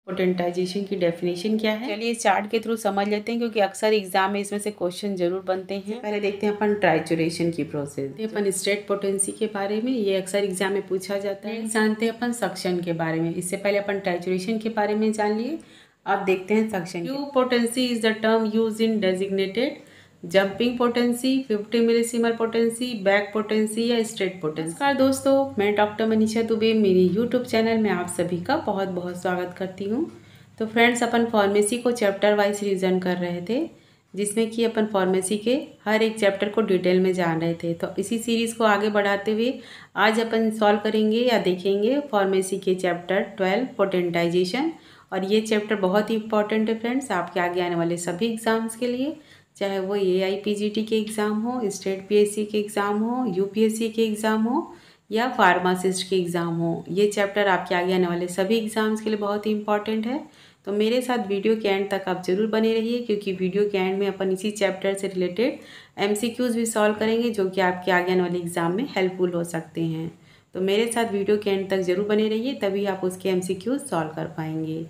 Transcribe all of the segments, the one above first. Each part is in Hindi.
पोटेंटाइजेशन की डेफिनेशन क्या है, चलिए चार्ट के थ्रू समझ लेते हैं, क्योंकि अक्सर एग्जाम में इसमें से क्वेश्चन जरूर बनते हैं। पहले देखते हैं अपन ट्राइचुरेशन की प्रोसेस। अपन स्टेट पोटेंसी के बारे में, ये अक्सर एग्जाम में पूछा जाता है। जानते हैं अपन सक्शन के बारे में। इससे पहले अपन ट्राइचुरेशन के बारे में जान लिए। अब देखते हैं succussion. Q potency is the term use in designated jumping potency, 50 millesimal potency, back potency या स्ट्रेट पोटेंसी। नमस्कार दोस्तों, मैं डॉक्टर मनीषा दुबे, मेरे यूट्यूब चैनल में आप सभी का बहुत बहुत स्वागत करती हूँ। तो फ्रेंड्स, अपन फार्मेसी को चैप्टर वाइज रिविजन कर रहे थे, जिसमें कि अपन फार्मेसी के हर एक चैप्टर को डिटेल में जान रहे थे। तो इसी सीरीज़ को आगे बढ़ाते हुए आज अपन सॉल्व करेंगे या देखेंगे फार्मेसी के चैप्टर 12 पोटेंटाइजेशन। और ये चैप्टर बहुत ही इंपॉर्टेंट है फ्रेंड्स, आपके आगे आने वाले सभी एग्जाम्स के लिए, चाहे वो AIPGT के एग्ज़ाम हो, स्टेट PSC के एग्ज़ाम हो, UPSC के एग्ज़ाम हो या फार्मासिस्ट के एग्ज़ाम हो। ये चैप्टर आपके आगे आने वाले सभी एग्ज़ाम्स के लिए बहुत ही इंपॉर्टेंट है। तो मेरे साथ वीडियो के एंड तक आप ज़रूर बने रहिए, क्योंकि वीडियो के एंड में अपन इसी चैप्टर से रिलेटेड MCQs भी सॉल्व करेंगे, जो कि आपके आगे आने वाले एग्ज़ाम में हेल्पफुल हो सकते हैं। तो मेरे साथ वीडियो के एंड तक ज़रूर बने रहिए, तभी आप उसके MCQs सॉल्व कर पाएंगे।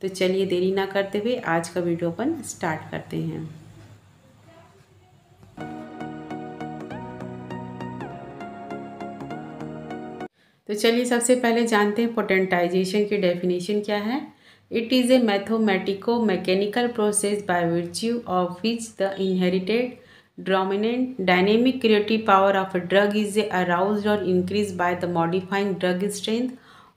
तो चलिए देरी ना करते हुए आज का वीडियो अपन स्टार्ट करते हैं। तो चलिए सबसे पहले जानते हैं पोटेंटाइजेशन की डेफिनेशन क्या है। It is a mathematico mechanical process by virtue of which the inherited dominant dynamic creative power of a drug is aroused और increase by the modifying drug strength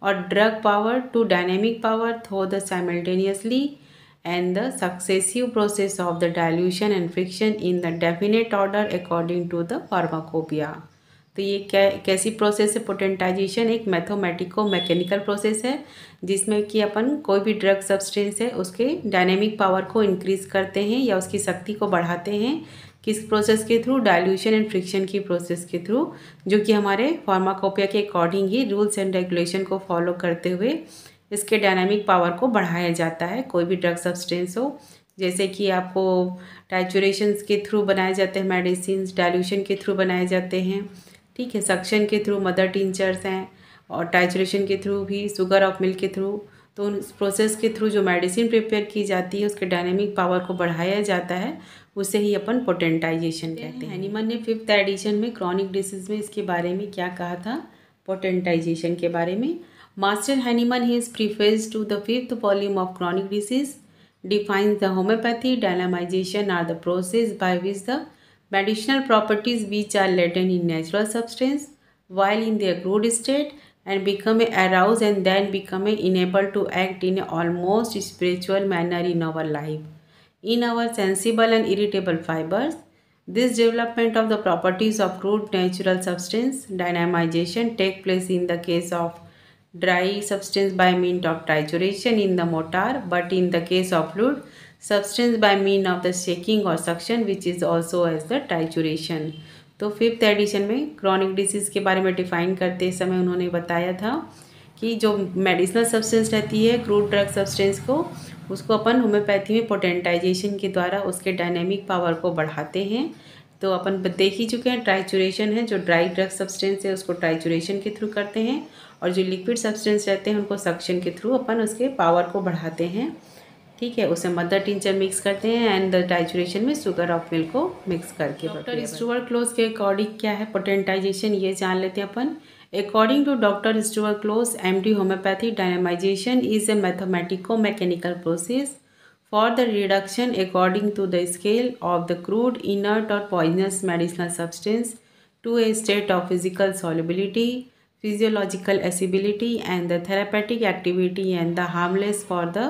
और drug power to dynamic power through the simultaneously and the successive process of the dilution and friction in the definite order according to the pharmacopoeia। तो ये कैसी प्रोसेस है पोटेंटाइजेशन? एक मैथमेटिको मैकेनिकल प्रोसेस है, जिसमें कि अपन कोई भी ड्रग सब्सटेंस है उसके डायनेमिक पावर को इंक्रीज करते हैं या उसकी शक्ति को बढ़ाते हैं। किस प्रोसेस के थ्रू? डाइल्यूशन एंड फ्रिक्शन की प्रोसेस के थ्रू, जो कि हमारे फार्माकोपिया के according he rules and regulation को फॉलो करते हुए इसके डायनामिक पावर को बढ़ाया जाता है। कोई भी ड्रग सब्सटेंस हो, जैसे कि आपको टाइचुरेशन के थ्रू बनाए जाते हैं मेडिसिन, डाइल्यूशन के थ्रू बनाए जाते हैं, ठीक है, सक्शन के थ्रू मदर टिंचर्स हैं, और टाइचुरेशन के थ्रू भी शुगर ऑफ मिल्क के थ्रू। तो उस प्रोसेस के थ्रू जो मेडिसिन प्रिपेयर की जाती है उसके डायनेमिक पावर को बढ़ाया जाता है, उसे ही अपन पोटेंटाइजेशन कहते हैं। हैनीमन ने 5th एडिशन में क्रॉनिक डिसीज में इसके बारे में क्या कहा था पोटेंटाइजेशन के बारे में। Master Hahnemann, his preface to the 5th volume of Chronic Disease, defines the homeopathy dynamization are the process by which the medicinal properties which are latent in natural substance while in their crude state and become aroused and then become enabled to act in a almost spiritual manner in our life, in our sensible and irritable fibers. This development of the properties of crude natural substance dynamization take place in the case of dry substance by means of trituration in the mortar, but in the case of fluid substance by means of the shaking or suction, which is also as the trituration। तो 5th एडिशन में क्रॉनिक डिसीज़ के बारे में डिफाइन करते समय उन्होंने बताया था कि जो मेडिसिनल सब्सटेंस रहती है क्रूड ड्रग सब्सटेंस को, उसको अपन होम्योपैथी में पोटेंटाइजेशन के द्वारा उसके डायनेमिक पावर को बढ़ाते हैं। तो अपन देख ही चुके हैं, ट्राइचुरेशन है, जो ड्राई ड्रग सब्सटेंस है उसको ट्राइचुरेशन के थ्रू करते हैं, और जो लिक्विड सब्सटेंस रहते हैं उनको सक्शन के थ्रू अपन उसके पावर को बढ़ाते हैं, ठीक है। उसे मदर टिंचर मिक्स करते हैं एंड द टाइचुरेशन में शुगर ऑफ मिल्क को मिक्स करके। डॉक्टर स्टुअर्ट क्लोज के अकॉर्डिंग क्या है पोटेंटाइजेशन, ये जान लेते हैं अपन। According to doctor Stuart Close MD, homeopathy dynamization is a mathematico mechanical process for the reduction according to the scale of the crude, inert or poisonous medicinal substance to a state of physical solubility, physiological stability and the therapeutic activity and the harmless for the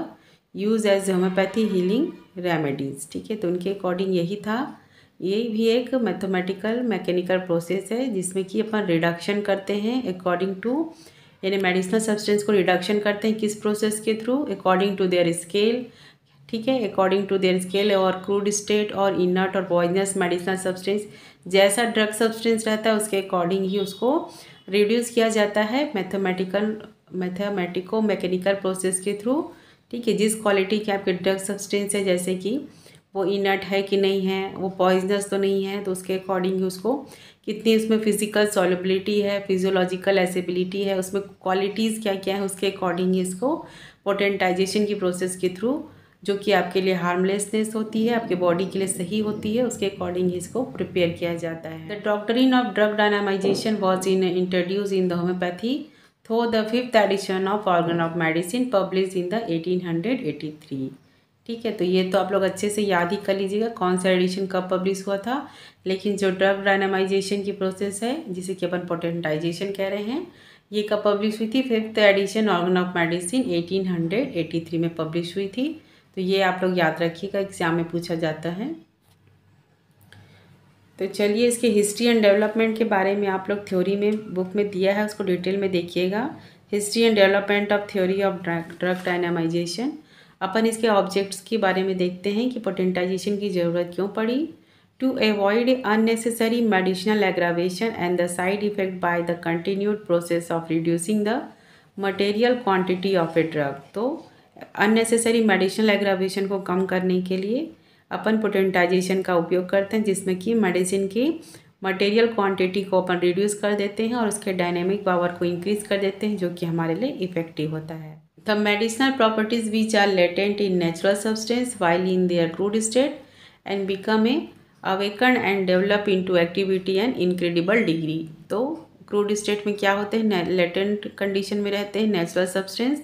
use as homeopathy healing remedies। ठीक है, तो उनके अकॉर्डिंग यही था। ये भी एक मैथमेटिकल मैकेनिकल प्रोसेस है, जिसमें कि अपन रिडक्शन करते हैं अकॉर्डिंग टू, यानी मेडिसिनल सब्सटेंस को रिडक्शन करते हैं किस प्रोसेस के through? According to their scale, ठीक है, अकॉर्डिंग टू देयर स्केल और क्रूड स्टेट और इनर्ट और पॉइजनस मेडिसिनल सब्सटेंस, जैसा ड्रग सब्सटेंस रहता है उसके अकॉर्डिंग ही उसको रिड्यूस किया जाता है मैथमेटिको मैकेनिकल प्रोसेस के थ्रू, ठीक है। जिस क्वालिटी के आपके ड्रग सब्सटेंस है, जैसे कि वो इनर्ट है कि नहीं है, वो पॉइजनस तो नहीं है, तो उसके अकॉर्डिंग ही उसको कितनी उसमें फिजिकल सॉल्युबिलिटी है, फिजियोलॉजिकल एसिबिलिटी है, उसमें क्वालिटीज़ क्या क्या है, उसके अकॉर्डिंग ही इसको पोटेंटाइजेशन की प्रोसेस के थ्रू, जो कि आपके लिए हार्मलेसनेस होती है, आपके बॉडी के लिए सही होती है, उसके अकॉर्डिंग इसको प्रिपेयर किया जाता है। The doctrine of drug dynamisation was introduce in the homeopathy through the 5th edition of organ of medicine publish in the 1883। ठीक है, तो ये तो आप लोग अच्छे से याद ही कर लीजिएगा कौन सा एडिशन कब पब्लिश हुआ था। लेकिन जो ड्रग डायनामाइजेशन की प्रोसेस है, जिसे कि अपन पोटेंटाइजेशन कह रहे हैं, ये कब पब्लिश हुई थी? 5th addition organ of medicine 1883 में पब्लिश हुई थी। तो ये आप लोग याद रखिएगा, एग्जाम में पूछा जाता है। तो चलिए इसके हिस्ट्री एंड डेवलपमेंट के बारे में आप लोग थ्योरी में बुक में दिया है, उसको डिटेल में देखिएगा। History and development of theory of drug dynamization. अपन इसके ऑब्जेक्ट्स के बारे में देखते हैं कि पोटेंटाइजेशन की ज़रूरत क्यों पड़ी। To avoid unnecessary medicinal aggravation and the side effect by the continued process of reducing the material quantity of a drug. तो अननेसेसरी मेडिसिनल एग्रावेशन को कम करने के लिए अपन पोटेंटाइजेशन का उपयोग करते हैं, जिसमें कि मेडिसिन की मटेरियल क्वांटिटी को अपन रिड्यूस कर देते हैं और उसके डायनेमिक पावर को इंक्रीज कर देते हैं, जो कि हमारे लिए इफेक्टिव होता है। The medicinal properties which are latent in natural substance while in their crude state and become a awaken and develop into activity and incredible degree. तो क्रूड स्टेट में क्या होते हैं? लेटेंट कंडीशन में रहते हैं नेचुरल सब्सटेंस,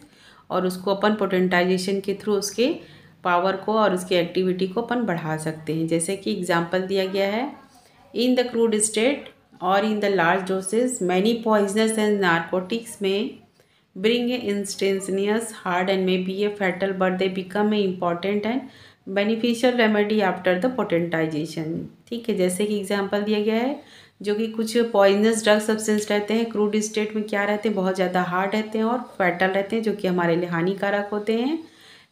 और उसको अपन पोटेंटाइजेशन के थ्रू उसके पावर को और उसकी एक्टिविटी को अपन बढ़ा सकते हैं। जैसे कि एग्जांपल दिया गया है, इन द क्रूड स्टेट और in the large dosage many poisonous and narcotics में bring a instantaneous hard and may be a fatal, but they become a important and beneficial remedy after the potentization। ठीक है, जैसे कि एग्जांपल दिया गया है, जो कि कुछ पॉइजनस ड्रग सब्सटेंस रहते हैं क्रूड स्टेट में, क्या रहते हैं? बहुत ज़्यादा हार्ड रहते हैं और फैटल रहते हैं, जो कि हमारे लिए हानिकारक होते हैं।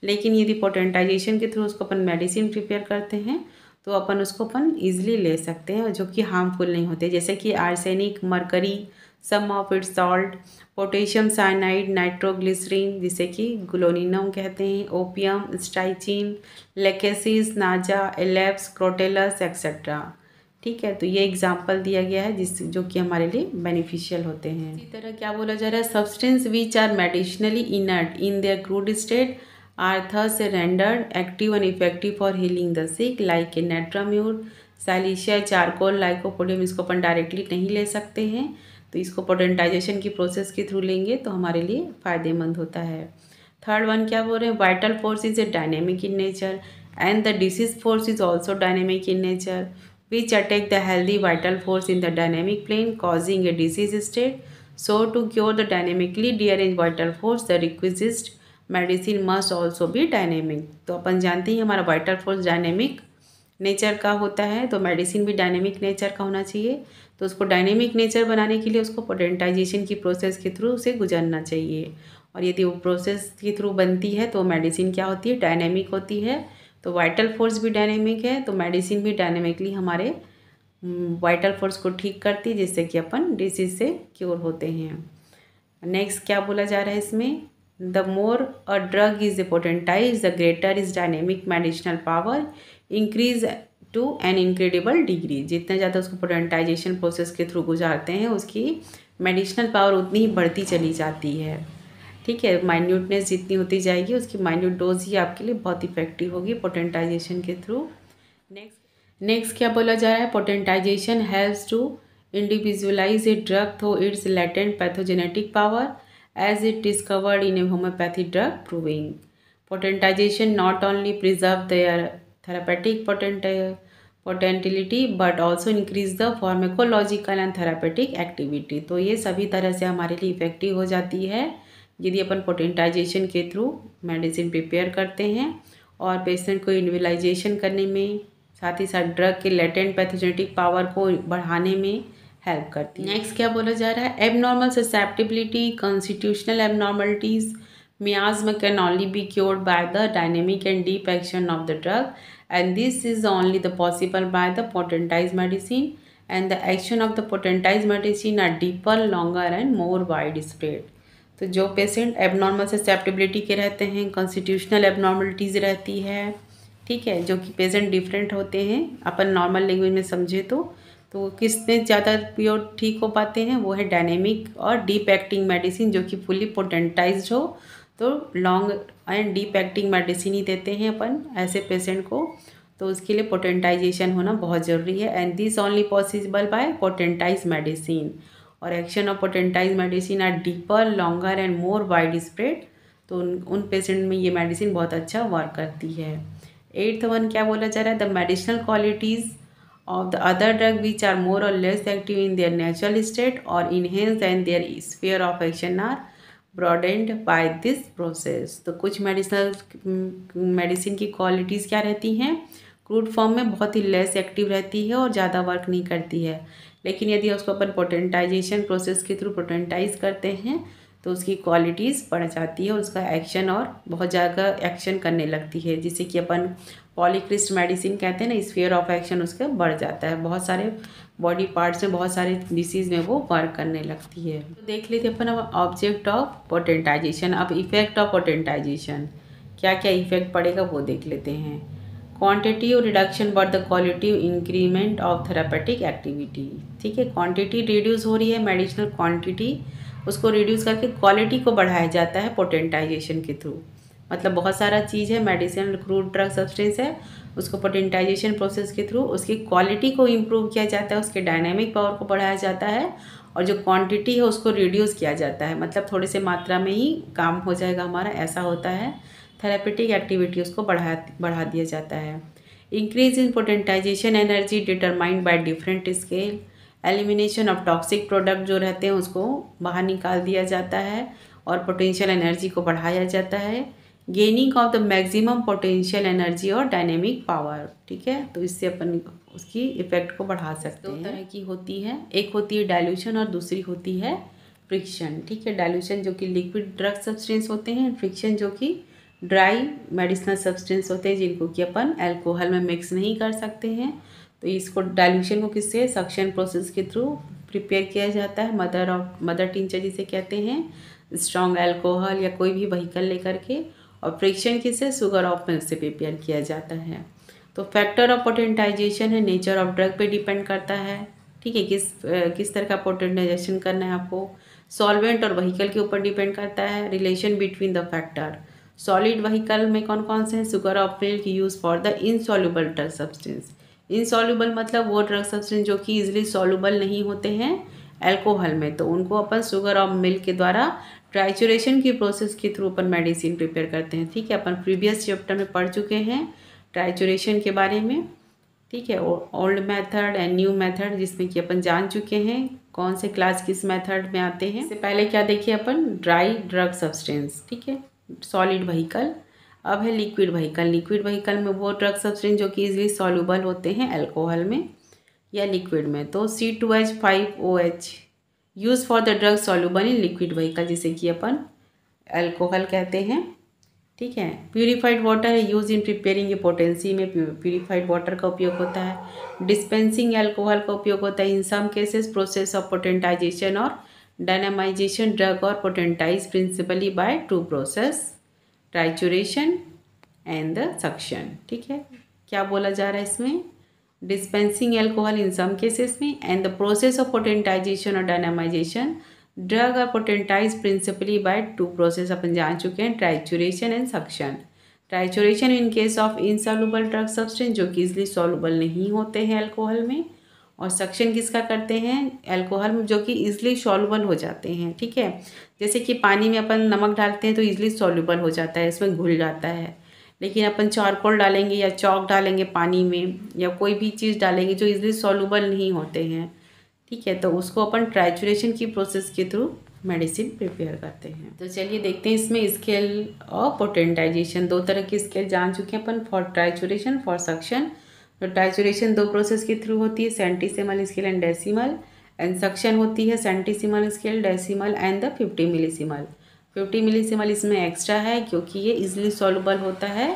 लेकिन यदि पोटेंटाइजेशन के थ्रू उसको अपन मेडिसिन प्रिपेयर करते हैं तो अपन उसको अपन ईजिली ले सकते हैं, जो कि हार्मफुल नहीं होते। जैसे कि arsenic, mercury, some of its salt, potassium cyanide, nitroglycerine जिसे कि ग्लोनिनम कहते हैं, ओपियम, स्टाइचिन, लेकेसिस, नाजा, एलेप्स, क्रोटेलस एक्सेट्रा। ठीक है, तो ये एग्जाम्पल दिया गया है जो कि हमारे लिए बेनिफिशियल होते हैं। इसी तरह क्या बोला जा रहा है? Substance which are medicinally inert in their crude state are thus rendered active and effective for healing the sick like a natrum mur, silicea, charcoal, lycopodium. इसको अपन डायरेक्टली नहीं ले सकते हैं, तो इसको पोटेंटाइजेशन की प्रोसेस के थ्रू लेंगे तो हमारे लिए फ़ायदेमंद होता है। थर्ड वन क्या बोल रहे हैं? Vital force is a dynamic in nature and the disease force is also dynamic in nature which attack the healthy vital force in the dynamic plane causing a disease state. So to cure the dynamically derange vital force the requisite medicine must also be dynamic. तो अपन जानते हैं हमारा वाइटल फोर्स डायनेमिक नेचर का होता है, तो मेडिसिन भी डायनेमिक नेचर का होना चाहिए। तो उसको डायनेमिक नेचर बनाने के लिए उसको पोटेंटाइजेशन की प्रोसेस के थ्रू उसे गुजरना चाहिए, और यदि वो प्रोसेस के थ्रू बनती है तो मेडिसिन क्या होती है? डायनेमिक होती है। तो वाइटल फोर्स भी डायनेमिक है, तो मेडिसिन भी डायनेमिकली हमारे वाइटल फोर्स को ठीक करती है, जिससे कि अपन डिसीज से क्योर होते हैं। नेक्स्ट क्या बोला जा रहा है इसमें? The more a drug is potentize the greater is dynamic medicinal power increase to an incredible degree. जितना ज़्यादा उसको पोटेंटाइजेशन प्रोसेस के थ्रू गुजारते हैं उसकी मेडिसिनल पावर उतनी ही बढ़ती चली जाती है। ठीक है, माइन्यूटनेस जितनी होती जाएगी उसकी माइन्यूट डोज ही आपके लिए बहुत इफेक्टिव होगी पोटेंटाइजेशन के थ्रू। नेक्स्ट क्या बोला जा रहा है? Potentization helps to individualize a drug through its latent pathogenetic power as it discovered in a homeopathy drug proving. Potentization not only preserve their therapeutic potentiality but also increase the pharmacological and therapeutic activity। तो ये सभी तरह से हमारे लिए इफेक्टिव हो जाती है यदि अपन पोटेंटाइजेशन के थ्रू मेडिसिन प्रिपेयर करते हैं और पेशेंट को इन्विलाइजेशन करने में, साथ ही साथ ड्रग के लेटेंट पैथोजेनेटिक पावर को बढ़ाने में हेल्प करती है। नेक्स्ट क्या बोला जा रहा है? Abnormal susceptibility, constitutional abnormalities, miasm can only be cured by the dynamic and deep action of the drug, and this is only the possible by the potentized medicine, and the action of the potentized medicine are deeper, longer and more widespread। तो जो पेशेंट एबनॉर्मल ससेप्टिबिलिटी के रहते हैं, कॉन्स्टिट्यूशनल एबनॉर्मलिटीज़ रहती है, ठीक है, जो कि पेशेंट डिफरेंट होते हैं, अपन नॉर्मल लैंग्वेज में समझे तो किसमें ज़्यादा प्योर ठीक हो पाते हैं? वो है डायनेमिक और डीप एक्टिंग मेडिसिन, जो कि फुली पोटेंटाइज्ड हो, तो long and deep acting medicine ही देते हैं अपन ऐसे पेशेंट को, तो उसके लिए पोटेंटाइजेशन होना बहुत ज़रूरी है। And this only possible by potentize medicine, और action of potentize medicine are deeper, longer and more wide spread. तो उन पेशेंट में ये मेडिसिन बहुत अच्छा वर्क करती है। 8th वन क्या बोला जा रहा है, the medicinal qualities of the other drug which are more or less active in their natural state or enhanced and their sphere of action are broadened by this process। तो कुछ मेडिसिन की क्वालिटीज़ क्या रहती हैं, क्रूड फॉर्म में बहुत ही लेस एक्टिव रहती है और ज़्यादा वर्क नहीं करती है, लेकिन यदि उसको अपन पोटेंटाइजेशन प्रोसेस के थ्रू पोटेंटाइज करते हैं तो उसकी क्वालिटीज़ बढ़ जाती है, उसका एक्शन और बहुत ज़्यादा एक्शन करने लगती है, जिसे कि अपन पॉलीक्रिस्ट मेडिसिन कहते हैं ना, स्फीयर ऑफ एक्शन उसका बढ़ जाता है, बहुत सारे बॉडी पार्ट्स में बहुत सारे डिसीज़ में वो वर्क करने लगती है। तो देख लेते अपन अब ऑब्जेक्ट ऑफ पोटेंटाइजेशन। अब इफेक्ट ऑफ पोटेंटाइजेशन क्या क्या इफेक्ट पड़ेगा वो देख लेते हैं। Quantity reduction but the quality increment of therapeutic activity. ठीक है, क्वांटिटी रिड्यूस हो रही है, मेडिसिनल क्वांटिटी उसको रिड्यूस करके क्वालिटी को बढ़ाया जाता है पोटेंटाइजेशन के थ्रू। मतलब बहुत सारा चीज़ है, मेडिसिन क्रूड ड्रग सब्सटेंस है, उसको पोटेंटाइजेशन प्रोसेस के थ्रू उसकी क्वालिटी को इम्प्रूव किया जाता है, उसके डायनेमिक पावर को बढ़ाया जाता है, और जो क्वांटिटी है उसको रिड्यूस किया जाता है, मतलब थोड़े से मात्रा में ही काम हो जाएगा हमारा, ऐसा होता है। थेरेपेटिक एक्टिविटी उसको बढ़ा दिया जाता है। Increase in potentization energy determined by different scale. Elimination of toxic product जो रहते हैं उसको बाहर निकाल दिया जाता है और पोटेंशियल एनर्जी को बढ़ाया जाता है। Gaining of the maximum potential energy और डायनेमिक पावर। ठीक है, तो इससे अपन उसकी इफेक्ट को बढ़ा सकते हैं। दो तरह की होती है, एक होती है डाइल्यूशन और दूसरी होती है फ्रिक्शन। ठीक है, डाइल्यूशन जो कि लिक्विड ड्रग सब्सटेंस होते हैं, फ्रिक्शन जो कि ड्राई मेडिसिनल सब्सटेंस होते हैं जिनको कि अपन अल्कोहल में मिक्स नहीं कर सकते हैं। तो इसको डाइल्यूशन को किससे, सक्शन प्रोसेस के थ्रू प्रिपेयर किया जाता है, मदर टिंचर जिसे कहते हैं, स्ट्रॉन्ग अल्कोहल या कोई भी व्हीकल लेकर के, और फ्रिक्शन किससे, शुगर ऑफ मिल्क से प्रिपेयर किया जाता है। तो फैक्टर ऑफ पोटेंटाइजेशन है, नेचर ऑफ ड्रग पे डिपेंड करता है। ठीक है, किस तरह का पोटेंटाइजेशन करना है आपको, सॉल्वेंट और व्हीकल के ऊपर डिपेंड करता है। Relation between the factor, solid vehicle में कौन कौन से हैं, sugar of milk use for the insoluble drug substance. Insoluble मतलब वो ड्रग सब्सटेंस जो कि इजीली सॉल्युबल नहीं होते हैं अल्कोहल में, तो उनको अपन शुगर ऑफ मिल्क के द्वारा ट्राइचुरेशन की प्रोसेस के थ्रू अपन मेडिसिन प्रिपेयर करते हैं। ठीक है, अपन प्रीवियस चैप्टर में पढ़ चुके हैं ट्राइचुरेशन के बारे में। ठीक है, old method and new method, जिसमें कि अपन जान चुके हैं कौन से क्लास किस मेथड में आते हैं। इससे पहले क्या देखिए अपन, ड्राई ड्रग सब्सटेंस, ठीक है, सॉलिड व्हीकल। अब है लिक्विड व्हीकल। लिक्विड व्हीकल में वो ड्रग सब्सटेंस जो कि इजीली सॉल्युबल होते हैं अल्कोहल में या लिक्विड में। तो C2H5OH use for the drug soluble in liquid vehicle, जिसे कि अपन अल्कोहल कहते हैं। ठीक है, प्यूरिफाइड वाटर है, use in preparing A potency में प्यूरिफाइड वाटर का उपयोग होता है। डिस्पेंसिंग अल्कोहल का उपयोग होता है। In some cases process of potentization और डायनामाइजेशन ड्रग और potentize principally by two process, trituration and the succussion. ठीक है, क्या बोला जा रहा है इसमें, dispensing alcohol in some cases में, and the process of potentization और dynamization drug are potentize principally by two process, अपन जान चुके हैं, trituration and succussion. Trituration in case of insoluble drug substance जो कि इजली सॉल्युबल नहीं होते हैं अल्कोहल में, और सक्शन किसका करते हैं, अल्कोहल में जो कि इजली सॉल्युबल हो जाते हैं। ठीक है, जैसे कि पानी में अपन नमक डालते हैं तो इजली सॉल्युबल हो जाता है, इसमें घुल जाता है, लेकिन अपन चारकोल डालेंगे या चौक डालेंगे पानी में, या कोई भी चीज़ डालेंगे जो इजली सॉल्युबल नहीं होते हैं। ठीक है, तो उसको अपन ट्राइचुरेशन की प्रोसेस के थ्रू मेडिसिन प्रिपेयर करते हैं। तो चलिए देखते हैं इसमें स्केल ऑफ पोटेंटाइजेशन। दो तरह की स्केल जान चुके हैं अपन, फॉर ट्राइचुरेशन, फॉर सक्शन। तो ट्राइचुरेशन दो प्रोसेस के थ्रू होती है, centesimal scale and decimal, and succussion होती है centesimal scale, decimal and the 50 millesimal. 50 millesimal इसमें एक्स्ट्रा है क्योंकि ये इजीली सॉल्युबल होता है,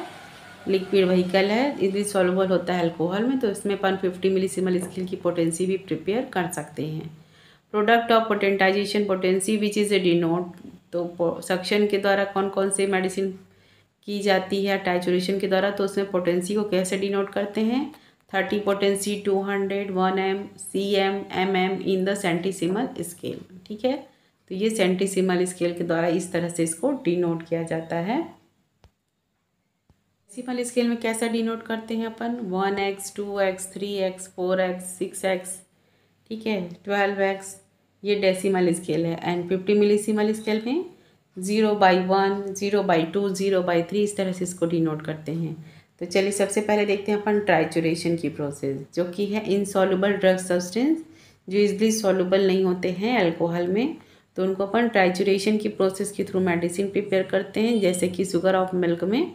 लिक्विड व्हीकल है, इजीली सॉल्युबल होता है अल्कोहल में, तो इसमें अपन 50 मिलीसिमल स्केल की पोटेंसी भी प्रिपेयर कर सकते हैं। Product of potentization potency which is A denote, तो सक्शन के द्वारा कौन कौन से मेडिसिन की जाती है ट्राइचुरेशन के द्वारा, तो उसमें पोटेंसी को कैसे डिनोट करते हैं, 30 potency, 200, 1 m, cm, mm in the centesimal scale. ठीक है, तो ये सेंटीसिमल स्केल के द्वारा इस तरह से इसको डिनोट किया जाता है। डेसिमल स्केल में कैसा डिनोट करते हैं अपन, 1x 2x 3x 4x 6x, ठीक है, 12x, ये डेसिमल स्केल है। एंड 50 मिलीसिमल स्केल में 0/1 0/2 0/3 इस तरह से इसको डिनोट करते हैं। तो चलिए सबसे पहले देखते हैं अपन ट्राइचुरेशन की प्रोसेस, जो कि है इनसॉल्युबल ड्रग सब्सटेंस जो इजली सॉल्युबल नहीं होते हैं अल्कोहल में, तो उनको अपन ट्राइचुरेशन की प्रोसेस के थ्रू मेडिसिन प्रिपेयर करते हैं, जैसे कि शुगर ऑफ मिल्क में।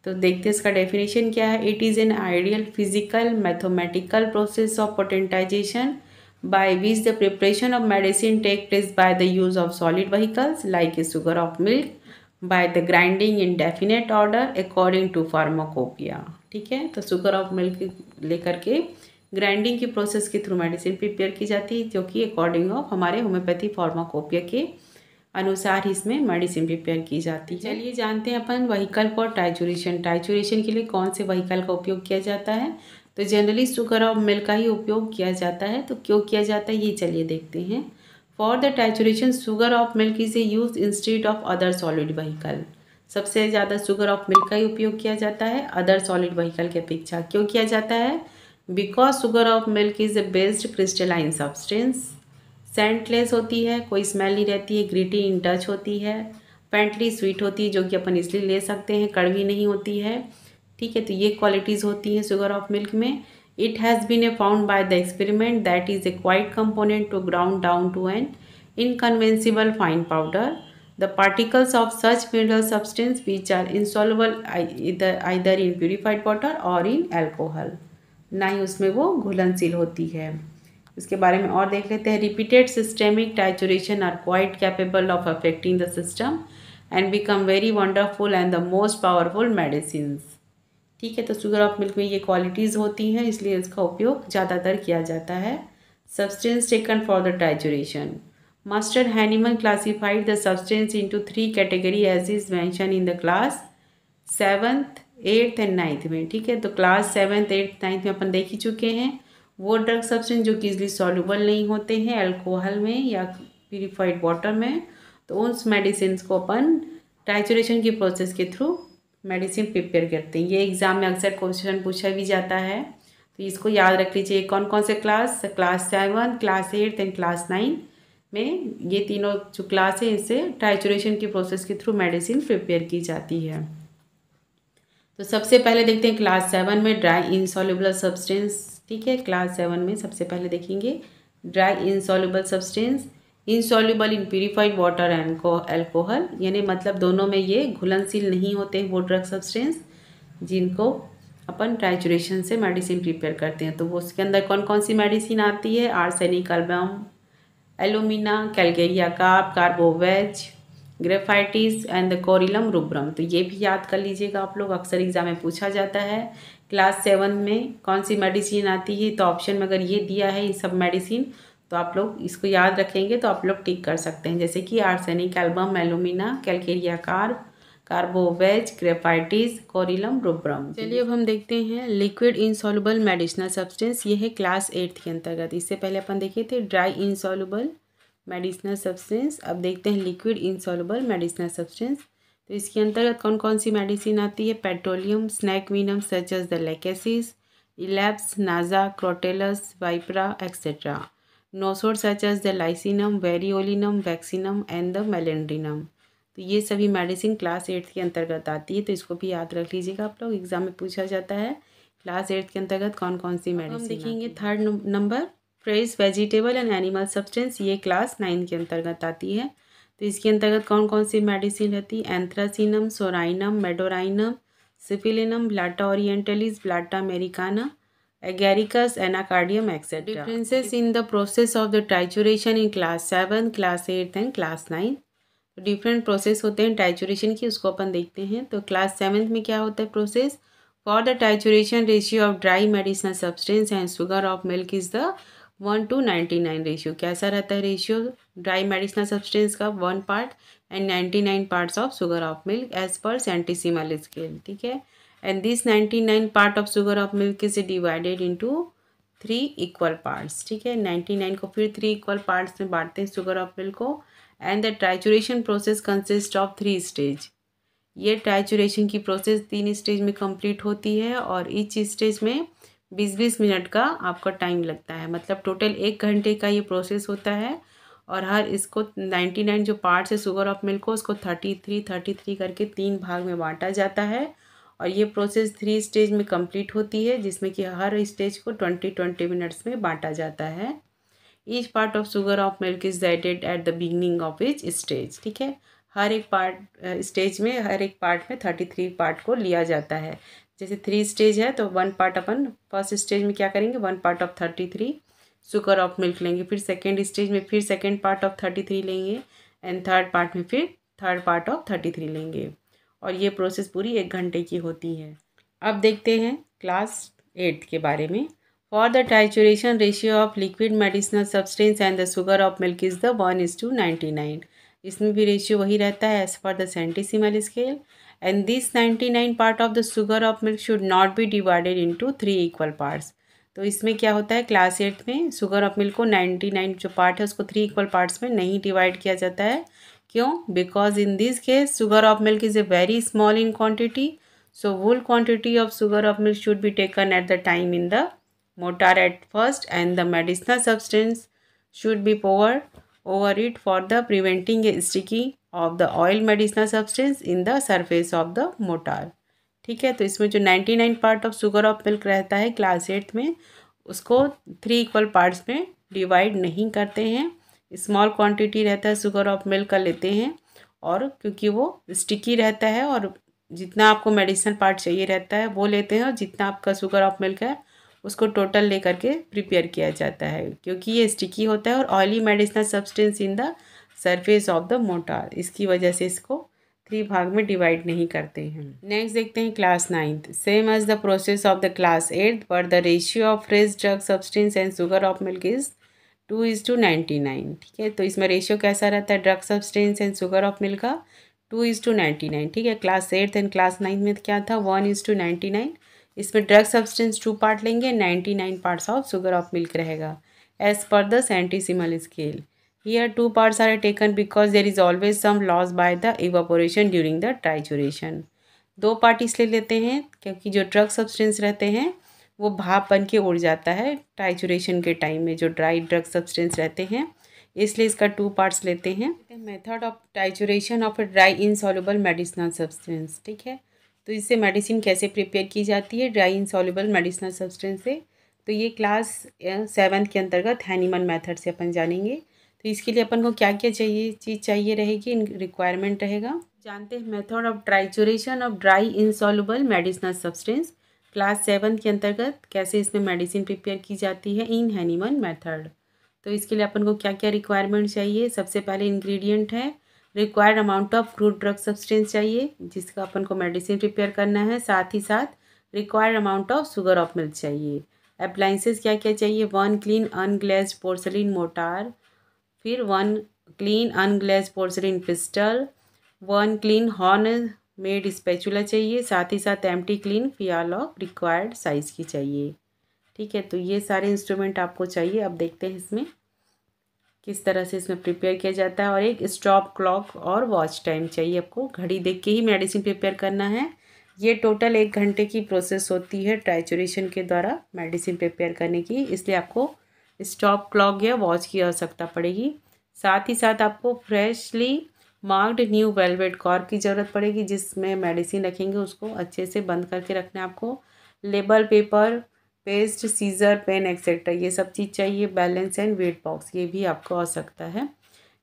तो देखते हैं इसका डेफिनेशन क्या है। It is an ideal physical mathematical process of potentisation by which the preparation of medicine take place by the use of solid vehicles like a sugar of milk by the grinding in definite order according to pharmacopoeia, ठीक है। तो शुगर ऑफ मिल्क लेकर के ग्राइंडिंग की प्रोसेस के थ्रू मेडिसिन प्रिपेयर की जाती है, जो कि अकॉर्डिंग ऑफ हमारे होम्योपैथी फार्माकोपिया के अनुसार ही इसमें मेडिसिन प्रिपेयर की जाती है। चलिए जानते हैं अपन व्हीकल फॉर ट्राइचुरेशन। ट्राइचुरेशन के लिए कौन से व्हीकल का उपयोग किया जाता है, तो जनरली शुगर ऑफ मिल्क का ही उपयोग किया जाता है। तो क्यों किया जाता है ये चलिए देखते हैं। For the trituration sugar of milk is A use instead of other solid vehicle. सबसे ज़्यादा शुगर ऑफ मिल्क का ही उपयोग किया जाता है अदर सॉलिड व्हीकल की अपेक्षा। क्यों किया जाता है, because sugar of milk is a based crystalline substance, scentless होती है, कोई स्मेल नहीं रहती है, ग्रिटी इन टच होती है, फेंटली स्वीट होती है, जो कि अपन इसलिए ले सकते हैं, कड़वी नहीं होती है, ठीक है। तो ये क्वालिटीज़ होती हैं शुगर ऑफ मिल्क में। It has been a found by the experiment that is a quite component to ground down to an inconceivable fine powder. The particles of such mineral substance which are insoluble either in purified water और इन एल्कोहल, ना ही उसमें वो घुलनशील होती है। इसके बारे में और देख लेते हैं। Repeated systemic trituration are quite capable of affecting the system and become very wonderful and the most powerful medicines, ठीक है। तो शुगर ऑफ मिल्क में ये क्वालिटीज़ होती हैं, इसलिए इसका उपयोग ज़्यादातर किया जाता है। Substance taken for the trituration, master Hahnemann classified the substance into 3 category as is mention in the class 7th 8th and 9th में, ठीक है। तो क्लास 7th 8th 9th में अपन देख ही चुके हैं। वो ड्रग सब्सटेंस जो कि इजली सॉल्युबल नहीं होते हैं अल्कोहल में या प्यूरिफाइड वाटर में, तो उस मेडिसिन को अपन टाइचुरेशन की प्रोसेस के थ्रू मेडिसिन प्रिपेयर करते हैं। ये एग्जाम में अक्सर क्वेश्चन पूछा भी जाता है, तो इसको याद रख लीजिए। कौन कौन से क्लास 7, क्लास 8 एंड क्लास 9 में, ये तीनों जो क्लास है इससे टाइचुरेशन की प्रोसेस के थ्रू मेडिसिन प्रिपेयर की जाती है। तो सबसे पहले देखते हैं क्लास 7 में ड्राई इनसॉल्युबल सब्सटेंस, ठीक है। क्लास 7 में सबसे पहले देखेंगे dry insoluble substance, insoluble in purified water and alcohol, यानी मतलब दोनों में ये घुलनशील नहीं होते वो ड्रग सब्सटेंस जिनको अपन ट्राइचुरेशन से मेडिसिन प्रिपेयर करते हैं। तो वो उसके अंदर कौन कौन सी मेडिसिन आती है, arsenic album, alumina, calcarea carb, carbo veg, graphites and the corallium rubrum. तो ये भी याद कर लीजिएगा आप लोग, अक्सर एग्जाम में पूछा जाता है। क्लास 7 में कौन सी मेडिसिन आती है, तो ऑप्शन में अगर ये दिया है ये सब मेडिसिन, तो आप लोग इसको याद रखेंगे तो आप लोग टिक कर सकते हैं, जैसे कि arsenic album, alumina, calcarea carb, carbo veg, graphites, corallium rubrum. चलिए अब हम देखते हैं लिक्विड इनसॉल्युबल मेडिसिनल सब्सटेंस, ये है क्लास 8 के अंतर्गत। इससे पहले अपन देखे थे ड्राई इनसॉल्युबल मेडिसिनल सब्सटेंस, अब देखते हैं लिक्विड इनसॉल्युबल मेडिसिनल सब्सटेंस। तो इसके अंतर्गत कौन कौन सी मेडिसिन आती है, petroleum, snake venom such as the lachesis, elaps, naja, crotalus, vipera etcetera, nosode such as the lyssinum, variolinum, vaccininum and the malandrinum. तो ये सभी मेडिसिन क्लास 8 के अंतर्गत आती है, तो इसको भी याद रख लीजिएगा आप लोग, एग्जाम में पूछा जाता है क्लास 8 के अंतर्गत कौन कौन सी मेडिसिन। हम देखेंगे 3rd number fresh vegetable and animal substance, ये क्लास 9 के अंतर्गत आती है। तो इसके अंतर्गत कौन कौन सी मेडिसिन रहती है, anthracinum, psorinum, medorrhinum, syphilinum, blatta orientalis, blatta americana, agaricus, anacardium etcetera. Differences in the process of the trituration in class 7, class 8 and class 9। तो डिफरेंट प्रोसेस होते हैं टाइचुरेशन की, उसको अपन देखते हैं। तो क्लास 7 में क्या होता है process, for the trituration ratio of dry medicinal substance and sugar of milk is the 1:99 ratio. कैसा रहता है रेशियो ड्राई मेडिसिनल सब्सटेंस का, 1 part and 99 parts of sugar of milk as per centesimal scale, ठीक है। And this 99 part of sugar of milk is divided into 3 equal parts, ठीक है। 99 को फिर 3 इक्वल पार्ट्स में बांटते हैं शुगर ऑफ मिल्क को, and the trituration process consist of 3 stage. ये ट्राइचुरेशन की प्रोसेस 3 स्टेज में कंप्लीट होती है और ईच स्टेज में 20-20 मिनट का आपका टाइम लगता है, मतलब टोटल 1 घंटे का ये प्रोसेस होता है। और हर इसको 99 जो पार्ट्स है शुगर ऑफ मिल्क को, उसको 33 करके 3 भाग में बांटा जाता है और ये प्रोसेस 3 स्टेज में कंप्लीट होती है, जिसमें कि हर स्टेज को 20-20 मिनट्स में बांटा जाता है। Each part of sugar of milk is added at the beginning of each stage. ठीक है, हर एक पार्ट स्टेज में, हर एक पार्ट में 33 पार्ट को लिया जाता है। जैसे 3 स्टेज है तो 1 पार्ट अपन फर्स्ट स्टेज में क्या करेंगे, 1 part of 33 sugar of milk लेंगे, फिर सेकेंड स्टेज में फिर सेकेंड पार्ट ऑफ 33 लेंगे एंड थर्ड पार्ट में फिर थर्ड पार्ट ऑफ 33 लेंगे और ये प्रोसेस पूरी 1 घंटे की होती है। अब देखते हैं क्लास 8 के बारे में। For the trituration ratio of liquid medicinal substance and the sugar of milk is the 1:99। इसमें भी रेशियो वही रहता है as per the centesimal scale. And this 99 part of the sugar of milk should not be divided into 3 equal parts. तो इसमें क्या होता है, क्लास 8 में शुगर ऑफ मिल्क को 99 जो पार्ट है उसको 3 इक्वल पार्ट्स में नहीं डिवाइड किया जाता है। क्यों? Because in this case sugar of milk is a very small in quantity, so whole quantity of sugar of milk should be taken at the time in the mortar at first and the medicinal substance should be poured over it for the preventing a sticky of the oil medicinal substance in the surface of the mortar। ठीक है, तो इसमें जो 99 part of sugar of milk रहता है क्लास 8 में, उसको 3 इक्वल पार्ट्स में डिवाइड नहीं करते हैं। स्मॉल क्वांटिटी रहता है शुगर ऑफ मिल्क का लेते हैं और क्योंकि वो स्टिकी रहता है और जितना आपको मेडिसिनल पार्ट चाहिए रहता है वो लेते हैं और जितना आपका शुगर ऑफ मिल्क है उसको टोटल ले करके प्रिपेयर किया जाता है, क्योंकि ये स्टिकी होता है और oily medicinal substance in the surface of the motor, इसकी वजह से इसको 3 भाग में डिवाइड नहीं करते हैं। नेक्स्ट देखते हैं class 9। Same as the process of the class 8 but the ratio of fresh drug substance and sugar of milk is 2:99। ठीक है, तो इसमें रेशियो कैसा रहता है drug substance and sugar of milk का, 2:99। ठीक है, क्लास 8 एंड क्लास 9 में क्या था, 1:99। इसमें ड्रग सब्सटेंस 2 पार्ट लेंगे, 99 parts of sugar of milk रहेगा as per the centesimal scale. Here 2 parts are taken because there is always some loss by the evaporation during the trituration. 2 part इसलिए लेते हैं क्योंकि जो ड्रग सब्सटेंस रहते हैं वो भाप बन के उड़ जाता है ट्राइचुरेशन के टाइम में, जो ड्राई ड्रग सब्सटेंस रहते हैं, इसलिए इसका 2 पार्ट्स लेते हैं। Method of trituration of a dry insoluble medicinal substance. ठीक है, तो इससे मेडिसिन कैसे प्रिपेयर की जाती है ड्राई इनसॉल्युबल मेडिसिनल सब्सटेंस से, तो ये क्लास 7 के अंतर्गत हैनीमन मेथड से अपन जानेंगे। तो इसके लिए अपन को क्या क्या चीज़ चाहिए रहेगी, रिक्वायरमेंट रहेगा। जानते हैं method of trituration of dry insoluble medicinal substance class 7 के अंतर्गत कैसे इसमें मेडिसिन प्रिपेयर की जाती है इन हैनीमन मेथड। तो इसके लिए अपन को क्या क्या रिक्वायरमेंट चाहिए, सबसे पहले इंग्रेडिएंट है required amount of crude drug substance चाहिए जिसका अपन को मेडिसिन प्रिपेयर करना है, साथ ही साथ required amount of sugar of milk चाहिए। अप्लाइंसेस क्या क्या चाहिए, 1 क्लीन अनग्लेज्ड पोर्सलिन मोटार, फिर 1 clean unglazed porcelain pestle, 1 clean horn made spatula चाहिए, साथ ही साथ empty clean phial of required size की चाहिए। ठीक है, तो ये सारे इंस्ट्रूमेंट आपको चाहिए। अब देखते हैं इसमें किस तरह से इसमें प्रिपेयर किया जाता है। और एक स्टॉप क्लॉक और वॉच टाइम चाहिए, आपको घड़ी देख के ही मेडिसिन प्रिपेयर करना है। ये टोटल 1 घंटे की प्रोसेस होती है ट्राइचुरेशन के द्वारा मेडिसिन प्रिपेयर करने की, इसलिए आपको स्टॉप क्लॉक या वॉच की आवश्यकता पड़ेगी। साथ ही साथ आपको freshly marked new velvet cork की ज़रूरत पड़ेगी, जिसमें मेडिसिन रखेंगे उसको अच्छे से बंद करके रखना है आपको। Label paper, paste, scissor, pen etcetera ये सब चीज़ चाहिए। बैलेंस एंड वेट बॉक्स ये भी आपको आवश्यकता है।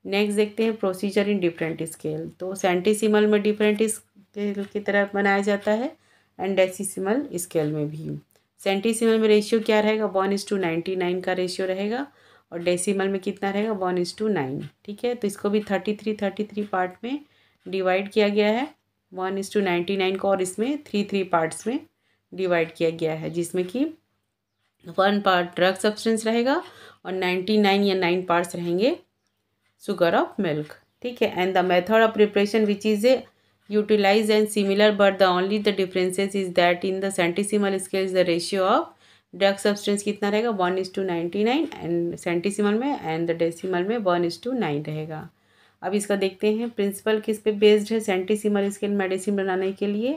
नेक्स्ट देखते हैं प्रोसीजर इन डिफरेंट स्केल। तो सेंटीसिमल में डिफरेंट स्केल की तरह बनाया जाता है एंड डेसिसिमल स्केल में भी। सेंटीसिमल में रेशियो क्या रहेगा, 1:99 का रेशियो रहेगा और डेसिमल में कितना रहेगा, 1:9। ठीक है, तो इसको भी 33 पार्ट में डिवाइड किया गया है 1:99 को, और इसमें 3 पार्ट्स में डिवाइड किया गया है, जिसमें कि 1 पार्ट ड्रग सब्सटेंस रहेगा और 99 या 9 पार्ट्स रहेंगे शुगर ऑफ मिल्क। ठीक है, and the method of preparation which is a utilize and similar but the only the differences is that in the centesimal scale is the ratio of drug substance कितना रहेगा, 1:99 एंड सेंटीसिमल में, एंड द डेसिमल में 1:9 रहेगा। अब इसका देखते हैं प्रिंसिपल किस पे बेस्ड है सेंटीसीमल स्केल मेडिसिन बनाने के लिए।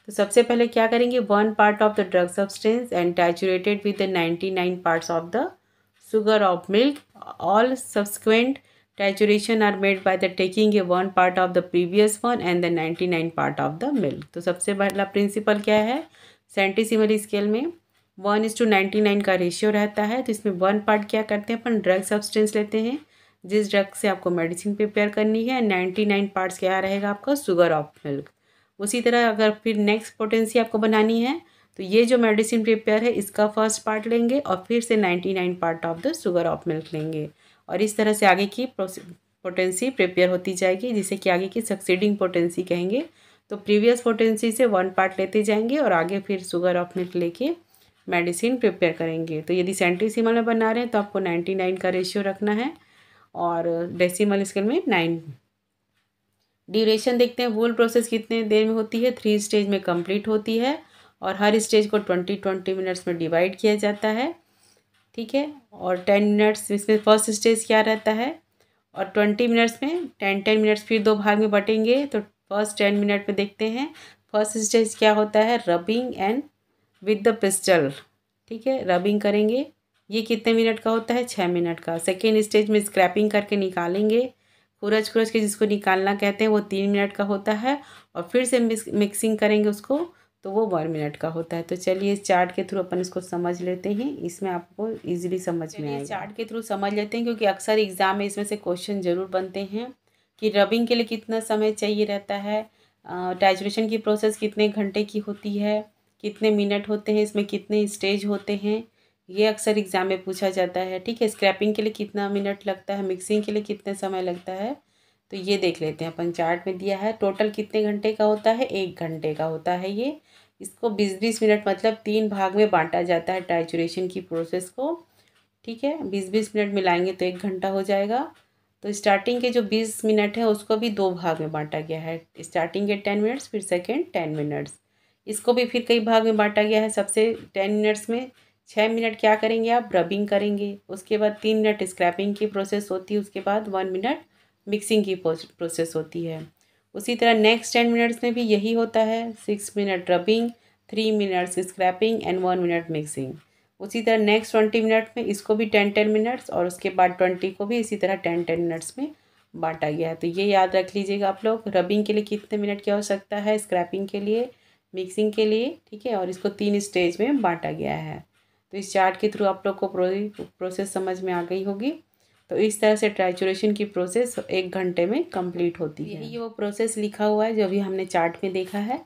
तो सबसे पहले क्या करेंगे, 1 part of the drug substance and triturated with the 99 parts of the sugar of milk. All subsequent tituration are made by the taking a 1 part of the previous one and the 99 part of the milk. तो सबसे पहला प्रिंसिपल क्या है, सेंटीसीमल स्केल में 1:99 का रेशियो रहता है। तो इसमें 1 पार्ट क्या करते हैं अपन, ड्रग सब्सटेंस लेते हैं जिस ड्रग से आपको मेडिसिन प्रिपेयर करनी है। 99 पार्ट्स क्या रहेगा आपका, शुगर ऑफ मिल्क। उसी तरह अगर फिर नेक्स्ट पोटेंसी आपको बनानी है तो ये जो मेडिसिन प्रिपेयर है इसका फर्स्ट पार्ट लेंगे और फिर से 99 part of the sugar of milk लेंगे और इस तरह से आगे की पोटेंसी प्रिपेयर होती जाएगी, जिसे कि आगे की सक्सीडिंग पोटेंसी कहेंगे। तो प्रीवियस पोटेंसी से 1 पार्ट लेते जाएंगे और आगे फिर शुगर ऑफ मिल्क लेके मेडिसिन प्रिपेयर करेंगे। तो यदि सेंटीसीमल में बना रहे हैं तो आपको 99 का रेशियो रखना है और डेसिमल स्केल में 9। ड्यूरेशन देखते हैं, वूल प्रोसेस कितने देर में होती है, 3 स्टेज में कंप्लीट होती है और हर स्टेज को 20-20 मिनट्स में डिवाइड किया जाता है। ठीक है, और 10 मिनट्स इसमें फर्स्ट स्टेज क्या रहता है और 20 मिनट्स में 10-10 मिनट्स फिर 2 भाग में बटेंगे। तो फर्स्ट 10 मिनट में देखते हैं फर्स्ट स्टेज क्या होता है, rubbing and with the pistol. ठीक है, रबिंग करेंगे, ये कितने मिनट का होता है, 6 मिनट का। सेकेंड स्टेज में स्क्रैपिंग करके निकालेंगे, खुरच खुरच के जिसको निकालना कहते हैं, वो 3 मिनट का होता है और फिर से मिक्सिंग करेंगे उसको तो वो 1 मिनट का होता है। तो चलिए इस चार्ट के थ्रू अपन इसको समझ लेते हैं, इसमें आपको इजीली समझ में आएगा। चार्ट के थ्रू समझ लेते हैं क्योंकि अक्सर एग्जाम में इसमें से क्वेश्चन जरूर बनते हैं कि रबिंग के लिए कितना समय चाहिए रहता है, टैचुरेशन की प्रोसेस कितने घंटे की होती है, कितने मिनट होते हैं, इसमें कितने स्टेज होते हैं, ये अक्सर एग्जाम में पूछा जाता है। ठीक है, स्क्रैपिंग के लिए कितना मिनट लगता है, मिक्सिंग के लिए कितने समय लगता है, तो ये देख लेते हैं अपन। चार्ट में दिया है टोटल कितने घंटे का होता है, 1 घंटे का होता है ये। इसको 20-20 मिनट मतलब 3 भाग में बांटा जाता है टैचुरेशन की प्रोसेस को। ठीक है, 20-20 मिनट मिलाएंगे तो 1 घंटा हो जाएगा। तो स्टार्टिंग के जो 20 मिनट है उसको भी 2 भाग में बांटा गया है, स्टार्टिंग के 10 मिनट्स फिर सेकेंड 10 मिनट्स। इसको भी फिर कई भाग में बांटा गया है। सबसे 10 मिनट्स में 6 मिनट क्या करेंगे आप, रबिंग करेंगे, उसके बाद 3 मिनट स्क्रैपिंग की प्रोसेस होती है, उसके बाद 1 मिनट मिक्सिंग की प्रोसेस होती है। उसी तरह नेक्स्ट 10 मिनट्स में भी यही होता है, 6 minute rubbing, 3 minutes scraping and 1 minute mixing. उसी तरह नेक्स्ट 20 मिनट में इसको भी 10-10 मिनट्स और उसके बाद 20 को भी इसी तरह 10-10 मिनट्स में बांटा गया है। तो ये याद रख लीजिएगा आप लोग, रबिंग के लिए कितने मिनट की आवश्यकता है, स्क्रैपिंग के लिए, मिक्सिंग के लिए। ठीक है, और इसको 3 स्टेज में बांटा गया है। तो इस चार्ट के थ्रू आप लोग को प्रोसेस समझ में आ गई होगी। तो इस तरह से टैचुरेशन की प्रोसेस 1 घंटे में कंप्लीट होती है। यही वो प्रोसेस लिखा हुआ है जो अभी हमने चार्ट में देखा है।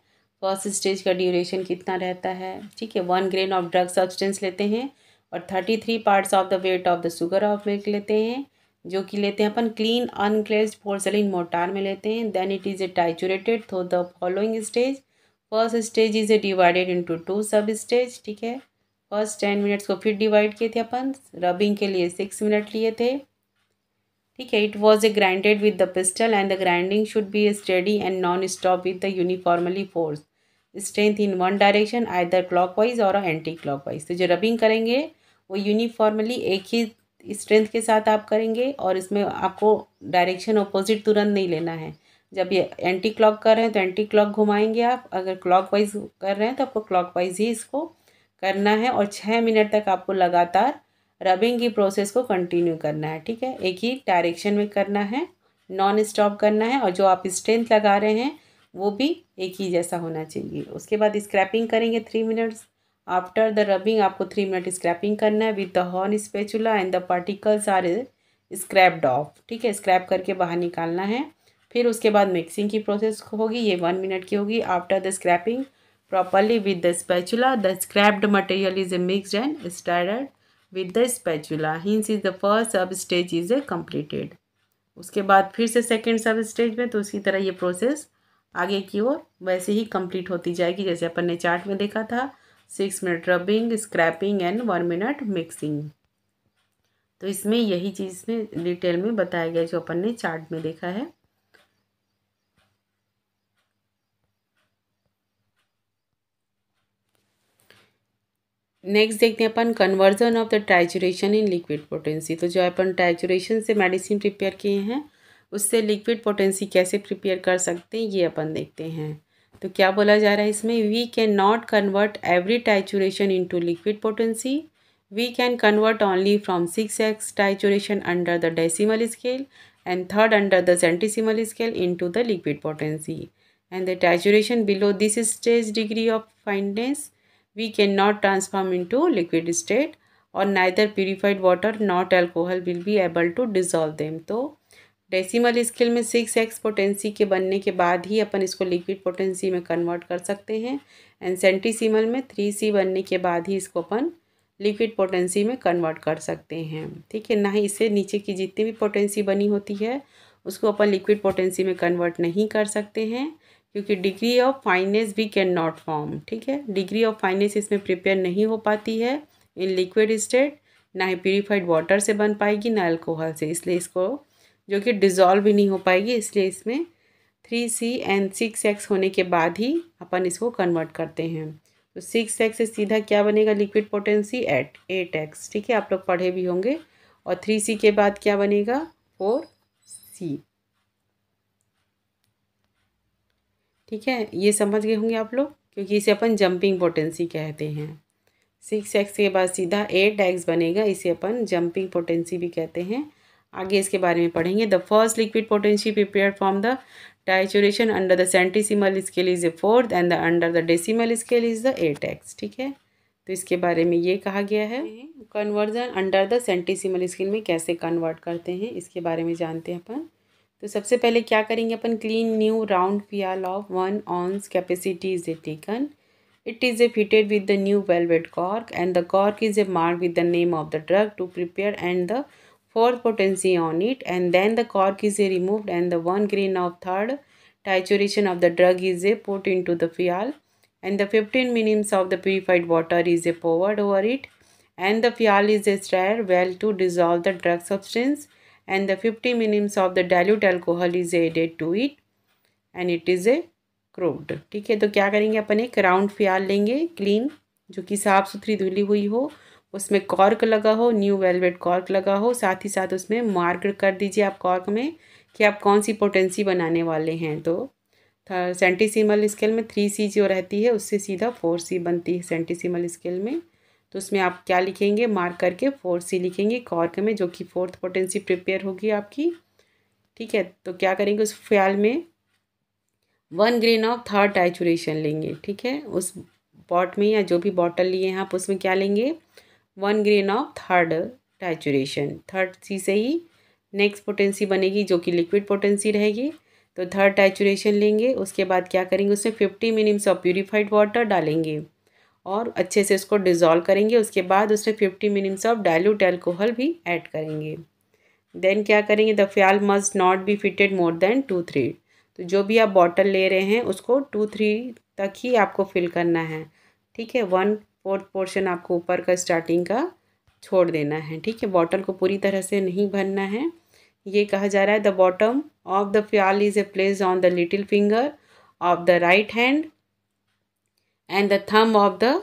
फर्स्ट स्टेज का ड्यूरेशन कितना रहता है। ठीक है, 1 ग्रेन ऑफ ड्रग सब्सटेंस लेते हैं और 33 parts of the weight of the sugar of milk लेते हैं, जो कि लेते हैं अपन क्लीन अनक्लेज्ड पोर्सलिन मोर्टार में लेते हैं। Then it is a triturated through the following stage. First stage is a divided into 2 sub stage. ठीक है, फर्स्ट 10 मिनट्स को फिर डिवाइड किए थे अपन, रबिंग के लिए 6 मिनट लिए थे। ठीक है, it was a grinded with the pistol and the grinding should be steady and non stop with the uniformly force strength in one direction either clockwise और एंटी क्लॉकवाइज। तो जो रबिंग करेंगे वो यूनिफॉर्मली एक ही स्ट्रेंथ के साथ आप करेंगे और इसमें आपको डायरेक्शन अपोजिट तुरंत नहीं लेना है। जब ये एंटी क्लॉक कर रहे हैं तो एंटी क्लॉक घुमाएंगे आप, अगर क्लॉकवाइज कर रहे हैं तो आपको क्लॉकवाइज ही इसको करना है और 6 मिनट तक आपको लगातार रबिंग की प्रोसेस को कंटिन्यू करना है। ठीक है, एक ही डायरेक्शन में करना है, नॉन स्टॉप करना है और जो आप स्ट्रेंथ लगा रहे हैं वो भी एक ही जैसा होना चाहिए। उसके बाद स्क्रैपिंग करेंगे 3 मिनट्स। आफ्टर द रबिंग आपको 3 मिनट स्क्रैपिंग करना है with the horn spatula and the particles are scraped off. ठीक है, स्क्रैप करके बाहर निकालना है। फिर उसके बाद मिक्सिंग की प्रोसेस होगी, ये 1 मिनट की होगी। After the scraping properly with the spatula, the scrapped material is mixed and stirred with the spatula. Hence is the first sub stage is completed. उसके बाद फिर से सेकेंड सब स्टेज में, तो उसी तरह ये प्रोसेस आगे की ओर वैसे ही कंप्लीट होती जाएगी जैसे अपन ने चार्ट में देखा था। 6 minute rubbing, scraping and 1 minute mixing. तो इसमें यही चीज़ में डिटेल में बताया गया जो अपन ने चार्ट में देखा है। नेक्स्ट देखते हैं अपन conversion of the trituration in liquid potency. तो जो अपन टाइचुरेशन से मेडिसिन प्रिपेयर किए हैं उससे लिक्विड पोटेंसी कैसे प्रिपेयर कर सकते हैं ये अपन देखते हैं। तो क्या बोला जा रहा है इसमें, we can not convert every trituration into liquid potency, we can convert only from 6x trituration under the decimal scale and third under the centesimal scale into the liquid potency, and the tituration below this stage degree of fineness we cannot transform into liquid state, or neither purified water not alcohol will be able to dissolve them। तो डेसिमल स्केल में 6x पोटेंसी के बनने के बाद ही अपन इसको लिक्विड पोटेंसी में कन्वर्ट कर सकते हैं, एंड सेंटीसीमल में 3C बनने के बाद ही इसको अपन लिक्विड पोटेंसी में कन्वर्ट कर सकते हैं। ठीक है, ना ही इससे नीचे की जितनी भी पोटेंसी बनी होती है उसको अपन लिक्विड पोटेंसी में कन्वर्ट नहीं कर सकते हैं, क्योंकि degree of fineness we can not form. ठीक है, डिग्री ऑफ फाइनेस इसमें प्रिपेयर नहीं हो पाती है इन लिक्विड स्टेट, ना ही प्यूरिफाइड वाटर से बन पाएगी ना अल्कोहल से, इसलिए इसको जो कि डिज़ोल्व भी नहीं हो पाएगी, इसलिए इसमें 3C एंड 6x होने के बाद ही अपन इसको कन्वर्ट करते हैं। तो 6x से सीधा क्या बनेगा लिक्विड पोटेंसी 8x। ठीक है, आप लोग पढ़े भी होंगे। और 3C के बाद क्या बनेगा 4C। ठीक है, ये समझ गए होंगे आप लोग, क्योंकि इसे अपन जंपिंग पोटेंसी कहते हैं। 6x के बाद सीधा 8x बनेगा, इसे अपन जंपिंग पोटेंसी भी कहते हैं। आगे इसके बारे में पढ़ेंगे। The first liquid potency prepared from the trituration under the centesimal scale is a 4th and the under the decimal scale is the 8x। ठीक है, तो इसके बारे में ये कहा गया है। Conversion under the centesimal scale में कैसे कन्वर्ट करते हैं इसके बारे में जानते हैं अपन। तो सबसे पहले क्या करेंगे अपन, clean new round phial of 1 ounce capacity is a taken, it is a fitted with the new velvet cork and the cork is a marked with the name of the drug to prepare and the 4th potency on it, and then the cork is a removed and the 1 grain of 3rd tituration of the drug is a put into the phial, and the 15 minims of the purified water is a poured over it, and the phial is a stirred well to dissolve the drug substance, and the 50 minims of the dilute alcohol is added to it and it is a crude. ठीक है, तो क्या करेंगे अपन, एक राउंड फियाल लेंगे क्लीन, जो कि साफ़ सुथरी धुली हुई हो, उसमें कॉर्क लगा हो, न्यू वेलवेट कॉर्क लगा हो, साथ ही साथ उसमें मार्क कर दीजिए आप कॉर्क में कि आप कौन सी पोटेंसी बनाने वाले हैं। तो सेंटीसीमल स्केल में 3C जो रहती है उससे सीधा 4C बनती है सेंटीसीमल स्केल में, तो उसमें आप क्या लिखेंगे, मार्क करके 4C लिखेंगे कॉर्क में, जो कि 4th पोटेंसी प्रिपेयर होगी आपकी। ठीक है, तो क्या करेंगे, उस फियाल में 1 grain ऑफ 3rd टाइचुरेशन लेंगे। ठीक है, उस पॉट में या जो भी बॉटल लिए हैं आप उसमें क्या लेंगे, 1 grain ऑफ 3rd टाइचुरेशन। 3rd से ही नेक्स्ट पोटेंसी बनेगी जो कि लिक्विड पोटेंसी रहेगी। तो 3rd टाइचुरेशन लेंगे, उसके बाद क्या करेंगे, उसमें 50 minims ऑफ प्यूरिफाइड वाटर डालेंगे और अच्छे से उसको डिज़ोल्व करेंगे। उसके बाद उसमें 50 minims ऑफ डाइल्यूट अल्कोहल भी ऐड करेंगे। देन क्या करेंगे, the phial must not be fitted more than 2-3। तो जो भी आप बॉटल ले रहे हैं उसको 2-3 तक ही आपको फिल करना है। ठीक है, 1/4 पोर्शन आपको ऊपर का स्टार्टिंग का छोड़ देना है। ठीक है, बॉटल को पूरी तरह से नहीं भरना है। ये कहा जा रहा है, the bottom of the phial is a place on the little finger of the right hand and the thumb of the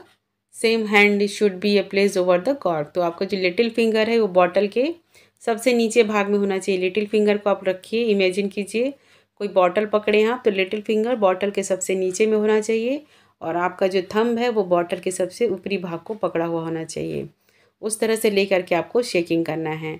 same hand should be a place over the cork. तो आपका जो लिटिल फिंगर है वो बॉटल के सबसे नीचे भाग में होना चाहिए। लिटिल फिंगर को आप रखिए, इमेजिन कीजिए कोई बॉटल पकड़े हैं आप, तो लिटिल फिंगर बॉटल के सबसे नीचे में होना चाहिए और आपका जो थंब है वो बॉटल के सबसे ऊपरी भाग को पकड़ा हुआ होना चाहिए। उस तरह से लेकर के आपको शेकिंग करना है।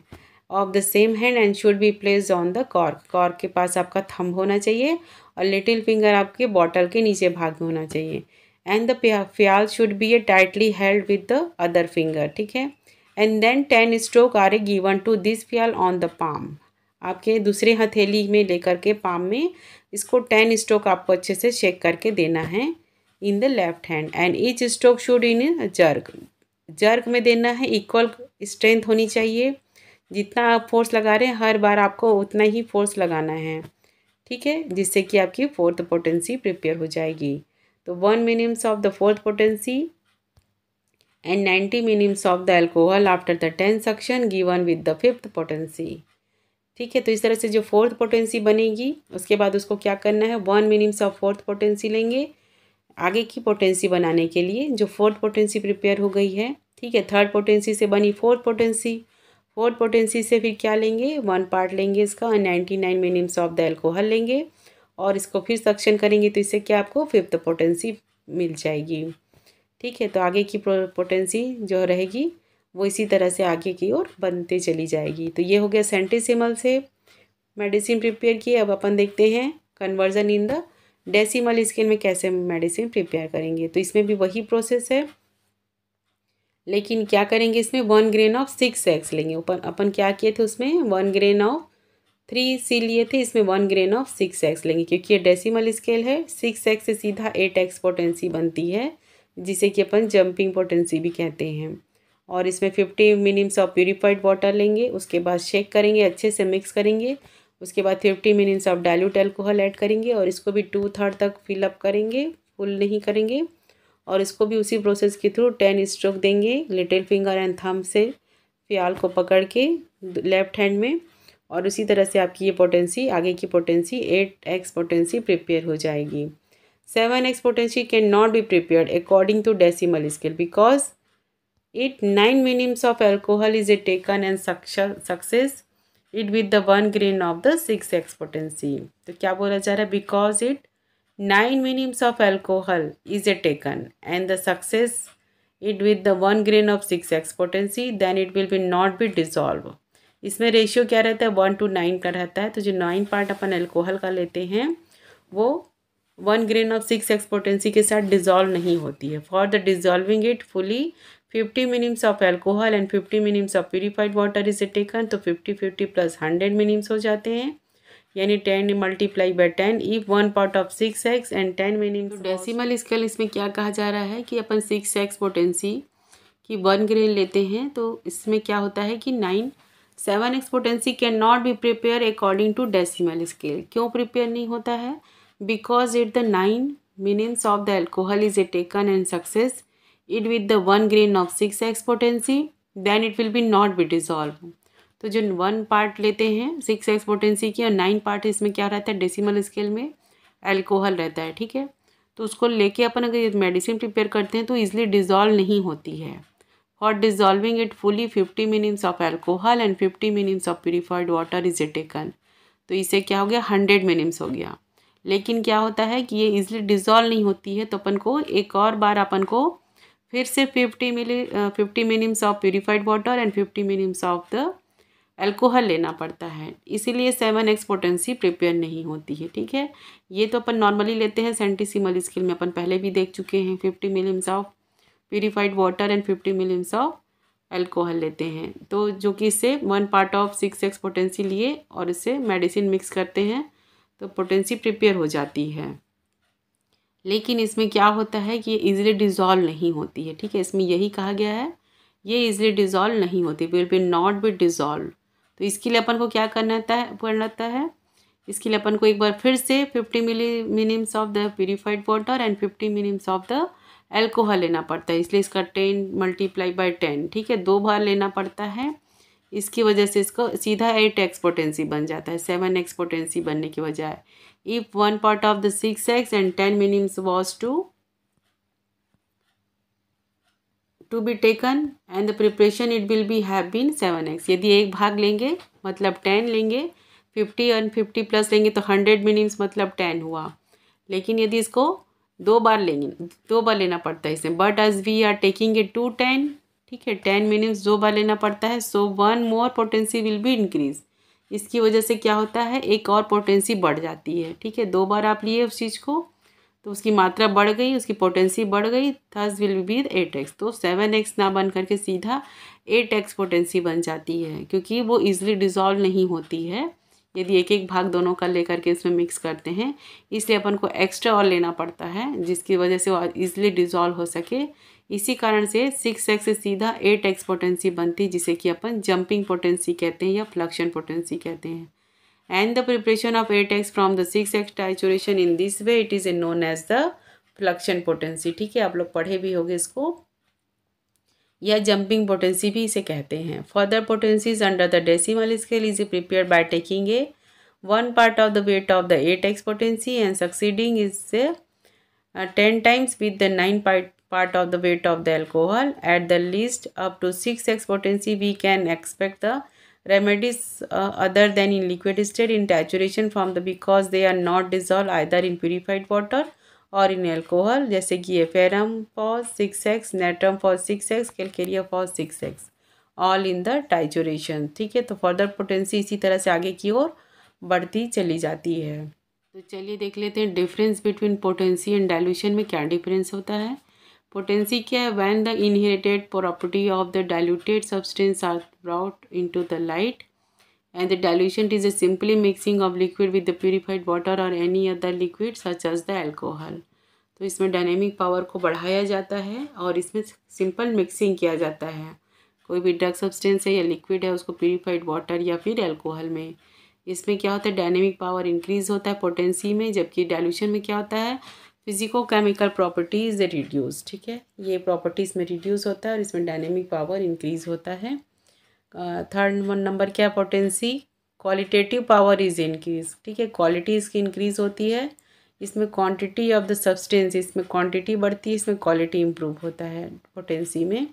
Of the same hand and should be placed on the cork. Cork के पास आपका थंब होना चाहिए और लिटिल फिंगर आपके बॉटल के नीचे भाग में होना चाहिए। And the phial should be a tightly held with the other finger. ठीक है, and then 10 stroke are a given to this phial on the palm. आपके दूसरे हथेली में लेकर के पाम में इसको 10 स्ट्रोक आपको अच्छे से शेक करके देना है in the left hand, and each stroke should in jerk. Jerk में देना है, इक्वल स्ट्रेंथ होनी चाहिए। जितना आप फोर्स लगा रहे हैं हर बार आपको उतना ही फोर्स लगाना है। ठीक है, जिससे कि आपकी 4th पोटेंसी प्रिपेयर हो जाएगी। तो 1 minims of the 4th potency and 90 minims of the alcohol after the 10 suction given with the 5th potency. ठीक है, तो इस तरह से जो 4th पोटेंसी बनेगी उसके बाद उसको क्या करना है, 1 minims ऑफ 4th पोटेंसी लेंगे आगे की पोटेंसी बनाने के लिए। जो 4th पोटेंसी प्रिपेयर हो गई है, ठीक है, 3rd पोटेंसी से बनी 4th पोटेंसी। फोर्थ पोटेंसी से फिर क्या लेंगे, 1 पार्ट लेंगे इसका और 99 मिनिम्स ऑफ द एल्कोहल लेंगे और इसको फिर सक्शन करेंगे तो इससे क्या आपको फिफ्थ पोटेंसी मिल जाएगी। ठीक है, तो आगे की पोटेंसी जो रहेगी वो इसी तरह से आगे की ओर बनते चली जाएगी। तो ये हो गया सेंटेसिमल से मेडिसिन प्रिपेयर की। अब अपन देखते हैं conversion in the decimal scale में कैसे मेडिसिन प्रिपेयर करेंगे। तो इसमें भी वही प्रोसेस है, लेकिन क्या करेंगे इसमें 1 ग्रेन ऑफ 6x लेंगे। अपन क्या किए थे उसमें 1 ग्रेन ऑफ 3C लिए थे, इसमें 1 ग्रेन ऑफ 6x लेंगे क्योंकि ये डेसिमल स्केल है। 6x से सीधा 8x पोटेंसी बनती है जिसे कि अपन जंपिंग पोटेंसी भी कहते हैं। और इसमें 50 मिनिम्स ऑफ प्यूरिफाइड वाटर लेंगे, उसके बाद शेक करेंगे, अच्छे से मिक्स करेंगे, उसके बाद 50 minutes of dilute alcohol add करेंगे और इसको भी 2/3 तक फिलअप करेंगे, फुल नहीं करेंगे। और इसको भी उसी प्रोसेस के थ्रू 10 स्ट्रोक देंगे लिटिल फिंगर एंड थंब से फ्याल को पकड़ के लेफ्ट हैंड में, और उसी तरह से आपकी ये पोटेंसी आगे की पोटेंसी 8x पोटेंसी प्रिपेयर हो जाएगी। 7x potency can not be prepared according to decimal scale because 9 minims of alcohol is taken and succuss it with the 1 grain of the 6x potency. तो क्या बोला जा रहा है, because 9 minims of alcohol is taken and the succuss it with the 1 grain of 6x potency then it will be not be dissolve। इसमें रेशियो क्या रहता है 1 to 9 का रहता है। तो जो 9 पार्ट अपन अल्कोहल का लेते हैं वो 1 ग्रेन ऑफ 6x पोटेंसी के साथ डिज़ोल्व नहीं होती है। For the dissolving it fully 50 minims of alcohol and 50 minims of purified water is taken. तो 50 प्लस 100 मिनिम्स हो जाते हैं, यानी 10 multiply by 10 if 1 part of 6x and 10 मिनिम्स। तो डेसिमल स्केल इसमें क्या कहा जा रहा है कि अपन 6x पोटेंसी की 1 ग्रेन लेते हैं तो इसमें क्या होता है कि 7x potency can not be prepare according to decimal scale. क्यों प्रिपेयर नहीं होता है, because it the 9 minims of the alcohol is taken and succuss it with the 1 grain of 6x potency then it will be not be dissolve. तो जो 1 पार्ट लेते हैं 6x पोटेंसी की और 9 पार्ट इसमें क्या रहता है डेसिमल स्केल में अल्कोहल रहता है। ठीक है, तो उसको लेके अपन अगर मेडिसिन प्रिपेयर करते हैं तो ईजिली डिज़ोल्व नहीं होती है। For dissolving it fully 50 minims of alcohol and 50 minims of purified water is taken. तो इससे क्या हो गया 100 मिनिम्स हो गया। लेकिन क्या होता है कि ये ईजिली डिज़ोल्व नहीं होती है, तो अपन को एक और बार अपन को फिर से 50 minims of purified water and 50 minims of the alcohol लेना पड़ता है, इसीलिए 7x पोटेंसी प्रिपेयर नहीं होती है। ठीक है, ये तो अपन नॉर्मली लेते हैं सेंटेसिमल स्केल में, अपन पहले भी देख चुके हैं 50 minims of purified water and 50 minims of alcohol लेते हैं। तो जो कि इससे 1 पार्ट ऑफ 6x पोटेंसी लिए और इससे मेडिसिन मिक्स करते हैं तो पोटेंसी प्रिपेयर हो जाती है। लेकिन इसमें क्या होता है कि ये ईजिली डिज़ोल्व नहीं होती है। ठीक है, इसमें यही कहा गया है ये ईजिली डिज़ोल्व नहीं होती, will be not B dissolve. तो इसके लिए अपन को क्या करना है इसके लिए अपन को एक बार फिर से 50 minims of the purified water and 50 minims of the alcohol लेना पड़ता है, इसलिए इसका 10 मल्टीप्लाई बाई 10। ठीक है, 2 बार लेना पड़ता है, इसकी वजह से इसको सीधा 8x पोटेंसी बन जाता है 7x पोटेंसी बनने की बजाय। If 1 part of the 6x and 10 minims was to be taken and the preparation it will be have been 7x। यदि एक भाग लेंगे मतलब 10 लेंगे, 50 और 50 प्लस लेंगे तो 100 मिनिम्स मतलब 10 हुआ। लेकिन यदि इसको 2 बार लेंगे, 2 बार लेना पड़ता है इसमें, but as we are taking it to 10। ठीक है, 10 मिनिम्स 2 बार लेना पड़ता है, सो 1 मोर पोटेंसी विल बी इंक्रीज। इसकी वजह से क्या होता है एक और पोटेंसी बढ़ जाती है। ठीक है, 2 बार आप लिए उस चीज़ को तो उसकी मात्रा बढ़ गई, उसकी पोटेंसी बढ़ गई, थस विल बी 8x। तो 7x ना बन करके सीधा 8x पोटेंसी बन जाती है, क्योंकि वो ईजिली डिज़ोल्व नहीं होती है यदि एक एक भाग दोनों का लेकर के इसमें मिक्स करते हैं। इसलिए अपन को एक्स्ट्रा और लेना पड़ता है जिसकी वजह से वो ईजिली डिज़ोल्व हो सके। इसी कारण से 6x से सीधा 8x पोटेंसी बनती, जिसे कि अपन जंपिंग पोटेंसी कहते हैं या फ्लक्शन पोटेंसी कहते हैं। And the preparation of 8x from the 6x titration in this way it is known as the fluxion potency। ठीक है, आप लोग पढ़े भी होंगे इसको, या जंपिंग पोटेंसी भी इसे कहते हैं। Further potencies under the decimal scale is prepared by taking 1 part of the weight of the 8x potency and succeeding is 10 times with the 9 part of the weight of the alcohol. At the least up to 6x potency, we can expect the remedies other than in liquid state in saturation from the because they are not dissolved either in purified water और इन अल्कोहल, जैसे कि ferrum for 6x, natrum for 6x, calcarea for 6x, all in the trituration. ठीक है, तो फर्दर पोटेंसी इसी तरह से आगे की ओर बढ़ती चली जाती है। तो चलिए देख लेते हैं difference between potency and dilution में क्या डिफरेंस होता है। पोटेंसी क्या है? When the inherited property of the diluted substance are brought into the light and the dilution is a simply mixing of liquid with the purified water or any other liquid such as the alcohol। तो इसमें डायनेमिक पावर को बढ़ाया जाता है और इसमें सिंपल मिक्सिंग किया जाता है। कोई भी ड्रग सब्सटेंस है या लिक्विड है उसको प्यूरिफाइड वाटर या फिर अल्कोहल में, इसमें क्या होता है डायनेमिक पावर इंक्रीज होता है पोटेंसी में, जबकि डाइल्यूशन में क्या होता है फिजिको केमिकल प्रॉपर्टीज रिड्यूस। ठीक है, ये प्रॉपर्टीज में रिड्यूस होता है और इसमें डायनेमिक पावर इंक्रीज होता है। थर्ड नंबर क्या potency, qualitative power is increase. ठीक है, क्वालिटी इसकी इंक्रीज होती है, इसमें क्वांटिटी ऑफ द सब्सटेंस, इसमें क्वांटिटी बढ़ती है, इसमें क्वालिटी इंप्रूव होता है पोटेंसी में।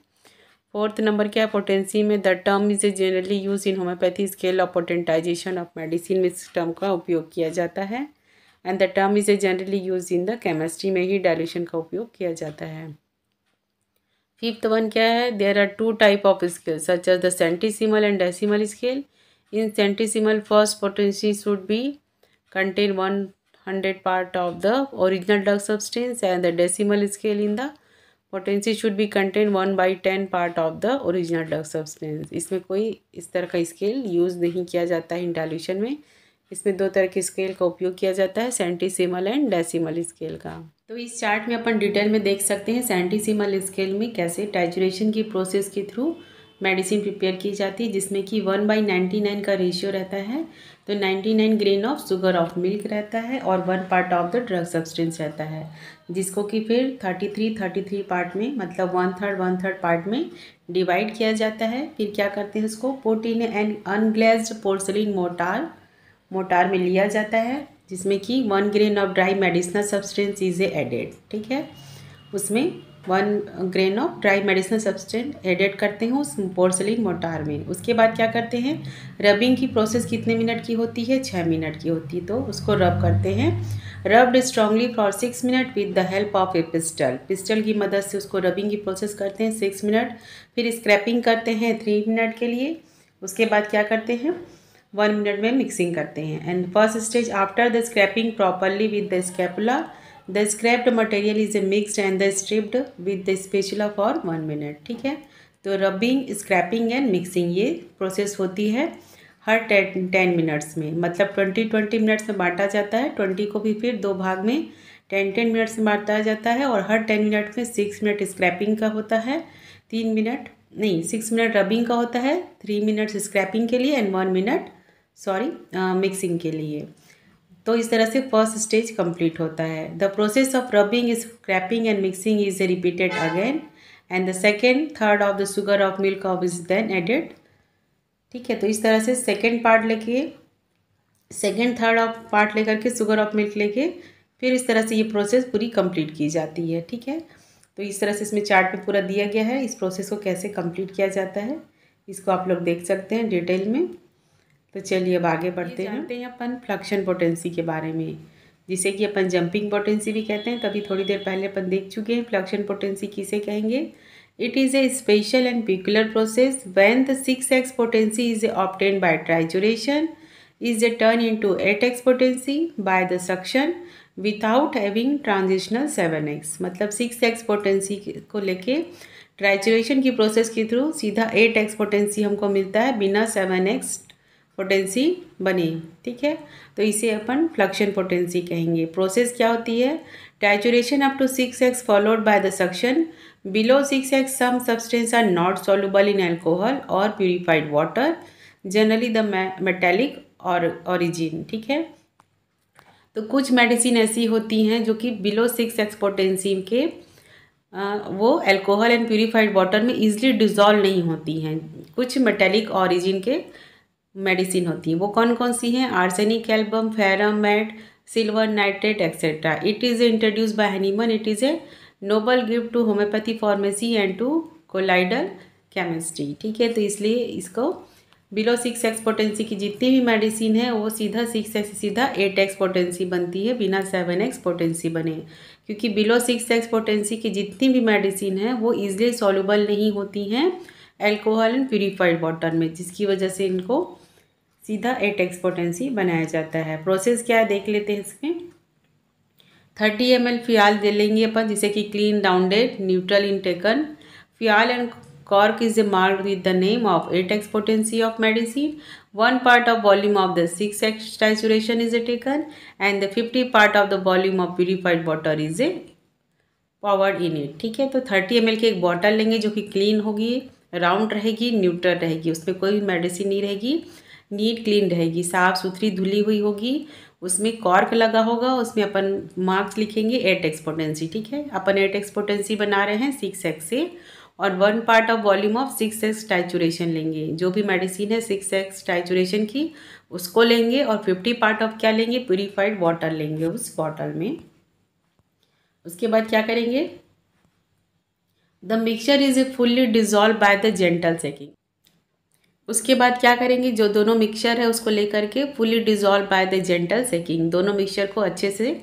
फोर्थ नंबर क्या है पोटेंसी में, the term is a generally use in homeopathy scale of potentization of medicine में इस टर्म का उपयोग किया जाता है। And the term is a generally use in the chemistry में ही डाइल्यूशन का उपयोग किया जाता है। फिफ्थ वन क्या है, there are two type of scale such as the centesimal and decimal scale. In centesimal first potency should be contain 100 part of the original drug substance and the decimal scale in the potency should be contain 1/10 part of the original drug substance. इसमें कोई इस तरह का स्केल यूज़ नहीं किया जाता है इन डाइल्यूशन में। इसमें दो तरह के स्केल का उपयोग किया जाता है, सेंटीसिमल एंड डेसिमल स्केल का। तो इस चार्ट में अपन डिटेल में देख सकते हैं सेंटीसिमल स्केल में कैसे टाइचुरेशन की प्रोसेस के थ्रू मेडिसिन प्रिपेयर की जाती है, जिसमें कि 1/99 का रेशियो रहता है। तो 99 grain of sugar of milk रहता है और 1 part of the drug substance रहता है, जिसको कि फिर 33 पार्ट में मतलब 1/3 पार्ट में डिवाइड किया जाता है। फिर क्या करते हैं उसको put in an unglazed porcelain mortar में लिया जाता है, जिसमें कि 1 grain of dry medicinal substance is added. ठीक है, उसमें 1 grain of dry medicinal substance added करते हैं उस पोर्सलिन मोटार में। उसके बाद क्या करते हैं, रबिंग की प्रोसेस कितने मिनट की होती है, 6 मिनट की होती है। तो उसको रब करते हैं, rubbed strongly for 6 minute with the help of A pistol की मदद से उसको रबिंग की प्रोसेस करते हैं 6 मिनट। फिर स्क्रैपिंग करते हैं 3 मिनट के लिए। उसके बाद क्या करते हैं 1 मिनट में मिक्सिंग करते हैं। And first stage after the scraping properly with the scapula, the scraped material is mixed and the stripped with the spatula for 1 minute. ठीक है, तो रबिंग स्क्रैपिंग एंड मिक्सिंग ये प्रोसेस होती है हर 10 मिनट्स में, मतलब 20 मिनट्स में बांटा जाता है। 20 को भी फिर 2 भाग में 10 मिनट्स में बांटा जाता है और हर 10 मिनट में 6 मिनट स्क्रैपिंग का होता है, 6 मिनट रबिंग का होता है, 3 मिनट्स स्क्रैपिंग के लिए एंड 1 मिनट मिक्सिंग के लिए। तो इस तरह से फर्स्ट स्टेज कंप्लीट होता है। The process of rubbing scraping and mixing is repeated again and the second third of the sugar of milk of is then added. ठीक है, तो इस तरह से सेकेंड थर्ड ऑफ पार्ट लेकर के शुगर ऑफ मिल्क लेके फिर इस तरह से ये प्रोसेस पूरी कंप्लीट की जाती है। ठीक है, तो इस तरह से इसमें चार्ट में पूरा दिया गया है इस प्रोसेस को कैसे कंप्लीट किया जाता है, इसको आप लोग देख सकते हैं डिटेल में। तो चलिए अब आगे बढ़ते हैं। जानते हैं अपन फ्लक्शन पोटेंसी के बारे में, जिसे कि अपन जंपिंग पोटेंसी भी कहते हैं। तभी थोड़ी देर पहले अपन देख चुके हैं फ्लक्शन पोटेंसी किसे कहेंगे। It is a special and peculiar process when the 6x potency is obtained by trituration is turn into 8x potency by the succussion without having transitional 7x। मतलब 6x पोटेंसी को लेके ट्राइचुरेशन की प्रोसेस के थ्रू सीधा 8x पोटेंसी हमको मिलता है बिना 7x पोटेंसी बने। ठीक है, तो इसे अपन फ्लक्शन पोटेंसी कहेंगे। प्रोसेस क्या होती है, trituration up to 6x followed by the succussion below 6x some substance are not soluble in alcohol और purified water generally the metallic और ओरिजिन। ठीक है, तो कुछ मेडिसिन ऐसी होती हैं जो कि बिलो 6x पोटेंसी के वो अल्कोहल एंड प्यूरिफाइड वाटर में ईजिली डिज़ोल्व नहीं होती हैं। कुछ मेटेलिक ओरिजिन के मेडिसिन होती हैं, वो कौन कौन सी हैं, arsenic album, ferrum, met, silver nitrate etcetera. It is introduce by Hahnemann, it is a noble gift to homeopathy pharmacy and to colloidal chemistry. ठीक है, तो इसलिए इसको बिलो 6x पोटेंसी की जितनी भी मेडिसिन है वो सीधा 6x से सीधा 8x पोटेंसी बनती है, बिना 7x पोटेंसी बने। क्योंकि बिलो 6x पोटेंसी की जितनी भी मेडिसिन है वो ईजिली सॉल्युबल नहीं होती हैं अल्कोहल एंड प्यूरिफाइड वाटर में, जिसकी वजह से इनको सीधा 8x पोटेंसी बनाया जाता है। प्रोसेस क्या है देख लेते हैं इसमें। 30 ml फियाल ले लेंगे अपन, जिसे कि clean rounded neutral in taken. Phial and cork is marked with the name of 8x potency of medicine. 1 part of volume of the 6x saturation is taken and the 50 part of the volume of purified water is poured in it. ठीक है, तो 30 ml की एक बॉटल लेंगे जो कि क्लीन होगी, राउंड रहेगी, न्यूट्रल रहेगी, उसमें कोई मेडिसिन नहीं रहेगी, नीट क्लीन रहेगी, साफ़ सुथरी धुली हुई होगी, उसमें कॉर्क लगा होगा, उसमें अपन मार्क्स लिखेंगे 8x पोटेंसी। ठीक है, अपन 8x पोटेंसी बना रहे हैं 6x से, और 1 part of volume of 6x टाइचुरेशन लेंगे। जो भी मेडिसिन है 6x टाइचुरेशन की उसको लेंगे, और 50 पार्ट ऑफ क्या लेंगे, प्यूरिफाइड वाटर लेंगे उस बॉटल में। उसके बाद क्या करेंगे, the mixture is fully dissolve by the gentle shaking. उसके बाद क्या करेंगे, जो दोनों मिक्सचर है उसको लेकर के fully dissolve by the gentle shaking, दोनों मिक्सचर को अच्छे से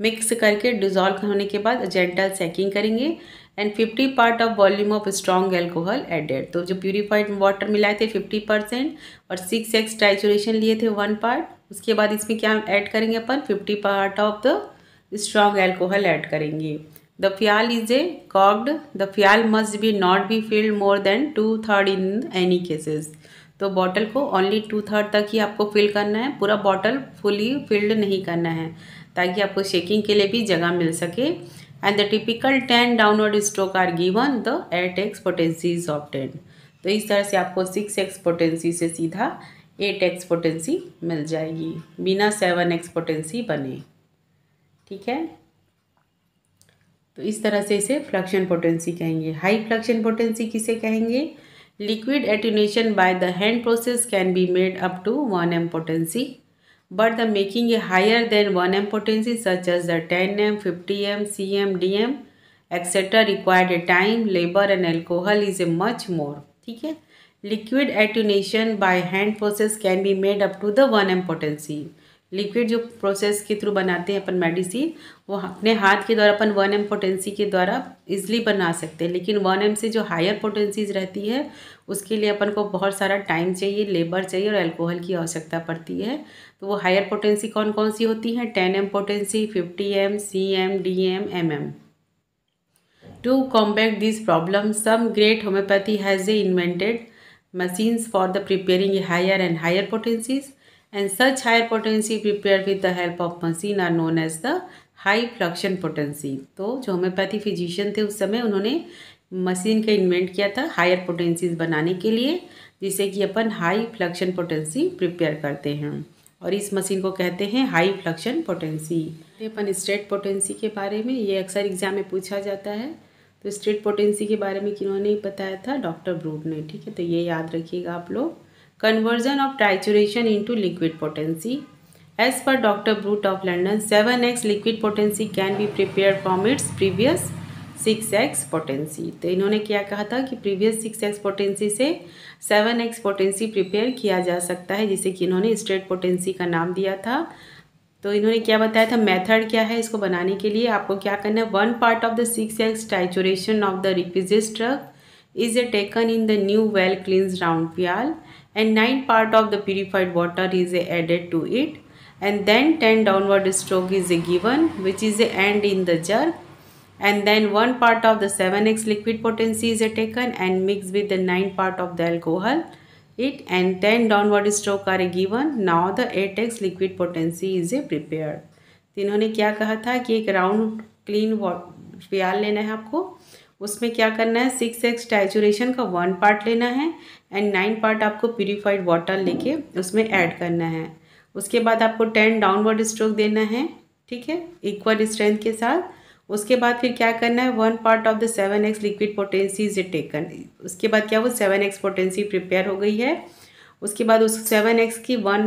मिक्स करके डिजॉल्व होने के बाद जेंटल सेकिंग करेंगे। And 50 part of volume of strong alcohol added, तो जो प्यूरिफाइड वाटर मिलाए थे 50% और 6x टाइचुरेशन लिए थे 1 पार्ट, उसके बाद इसमें क्या ऐड करेंगे अपन, 50 part of the strong alcohol add करेंगे। The phial is a corked, the phial must be not be filled more than 2/3 in any cases, तो बॉटल को ओनली 2/3 तक ही आपको फिल करना है, पूरा बॉटल फुली फिल्ड नहीं करना है, ताकि आपको शेकिंग के लिए भी जगह मिल सके। And the typical 10 downward stroke are given, the 8x potency is obtained. तो इस तरह से आपको 6x पोटेंसी से सीधा 8x पोटेंसी मिल जाएगी, बिना 7x पोटेंसी बने। ठीक है, तो इस तरह से इसे फ्लक्शन पोटेंसी कहेंगे। हाई फ्लक्शन पोटेंसी किसे कहेंगे, liquid attenuation by the hand process can be made up to 1m potency, but the making a higher than 1m potency such as the 10m, 50m, cm, dm etc. required a time, labor and alcohol is a much more. ठीक है, liquid attenuation by hand process can be made up to the 1m potency. Liquid जो प्रोसेस के थ्रू बनाते हैं अपन मेडिसिन, वो अपने हाथ के द्वारा अपन 1m पोटेंसी के द्वारा इजली बना सकते हैं, लेकिन 1m से जो हायर पोटेंसीज रहती है उसके लिए अपन को बहुत सारा टाइम चाहिए, लेबर चाहिए और अल्कोहल की आवश्यकता पड़ती है। तो वो हायर पोटेंसी कौन कौन सी होती हैं, 10m potency, 50m, cm, dm, mm. To combat this problem some great homeopathy has invented machines for the preparing higher and higher potencies, and such higher potency prepared with the help of machine are known as the high fluxion potency. तो जो होम्योपैथी फिजिशियन थे उस समय उन्होंने मशीन का इन्वेंट किया था हायर पोटेंसीज बनाने के लिए, जिससे कि अपन हाई फ्लक्शन पोटेंसी प्रिपेयर करते हैं, और इस मशीन को कहते हैं हाई फ्लक्शन पोटेंसी। अपन स्ट्रेट पोटेंसी के बारे में, ये अक्सर एग्जाम में पूछा जाता है, तो स्ट्रेट पोटेंसी के बारे में किन्होंने बताया था, डॉक्टर ब्रूट ने। ठीक है, तो ये याद रखिएगा आप लोग। Conversion of trituration into liquid potency, as per doctor Brute of London 7x liquid potency can be prepare from its previous 6x potency. तो इन्होंने क्या कहा था कि प्रीवियस 6x पोटेंसी से 7x पोटेंसी प्रिपेयर किया जा सकता है, जिसे कि इन्होंने स्ट्रेट पोटेंसी का नाम दिया था। तो इन्होंने क्या बताया था, मेथड क्या है इसको बनाने के लिए, आपको क्या करना है, 1 part of the 6x trituration of the requisite drug is taken in the new well cleansed round vial, and 9 part of the purified water is added to it, and then 10 downward stroke is given, which is end in the jar, and then 1 part of the 7x liquid potency is taken and mixed with the 9 part of the alcohol it, and 10 downward stroke are given. Now the 8x liquid potency is prepared. तो इन्होंने क्या कहा था कि एक राउंड क्लीन वियाल लेना है आपको, उसमें क्या करना है, 6x टाइचुरेशन का 1 पार्ट लेना है एंड 9 पार्ट आपको प्यूरिफाइड वाटर लेके उसमें ऐड करना है। उसके बाद आपको 10 डाउनवर्ड स्ट्रोक देना है, ठीक है, इक्वल स्ट्रेंथ के साथ। उसके बाद फिर क्या करना है, 1 part of the 7x liquid potency is taken. उसके बाद क्या, वो 7x पोटेंसी प्रिपेयर हो गई है। उसके बाद उस 7x की 1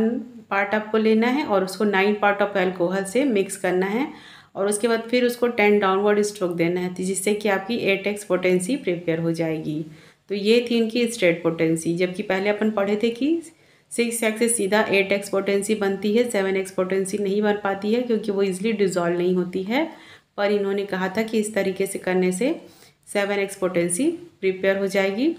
पार्ट आपको लेना है और उसको 9 पार्ट ऑफ अल्कोहल से मिक्स करना है, और उसके बाद फिर उसको 10 डाउनवर्ड स्ट्रोक देना है, जिससे कि आपकी 8x पोटेंसी प्रिपेयर हो जाएगी। तो ये थी इनकी स्ट्रेट पोटेंसी। जबकि पहले अपन पढ़े थे कि 6x से सीधा 8x पोटेंसी बनती है, 7x पोटेंसी नहीं बन पाती है क्योंकि वो इजीली डिज़ोल्व नहीं होती है। पर इन्होंने कहा था कि इस तरीके से करने से 7x पोटेंसी प्रिपेयर हो जाएगी।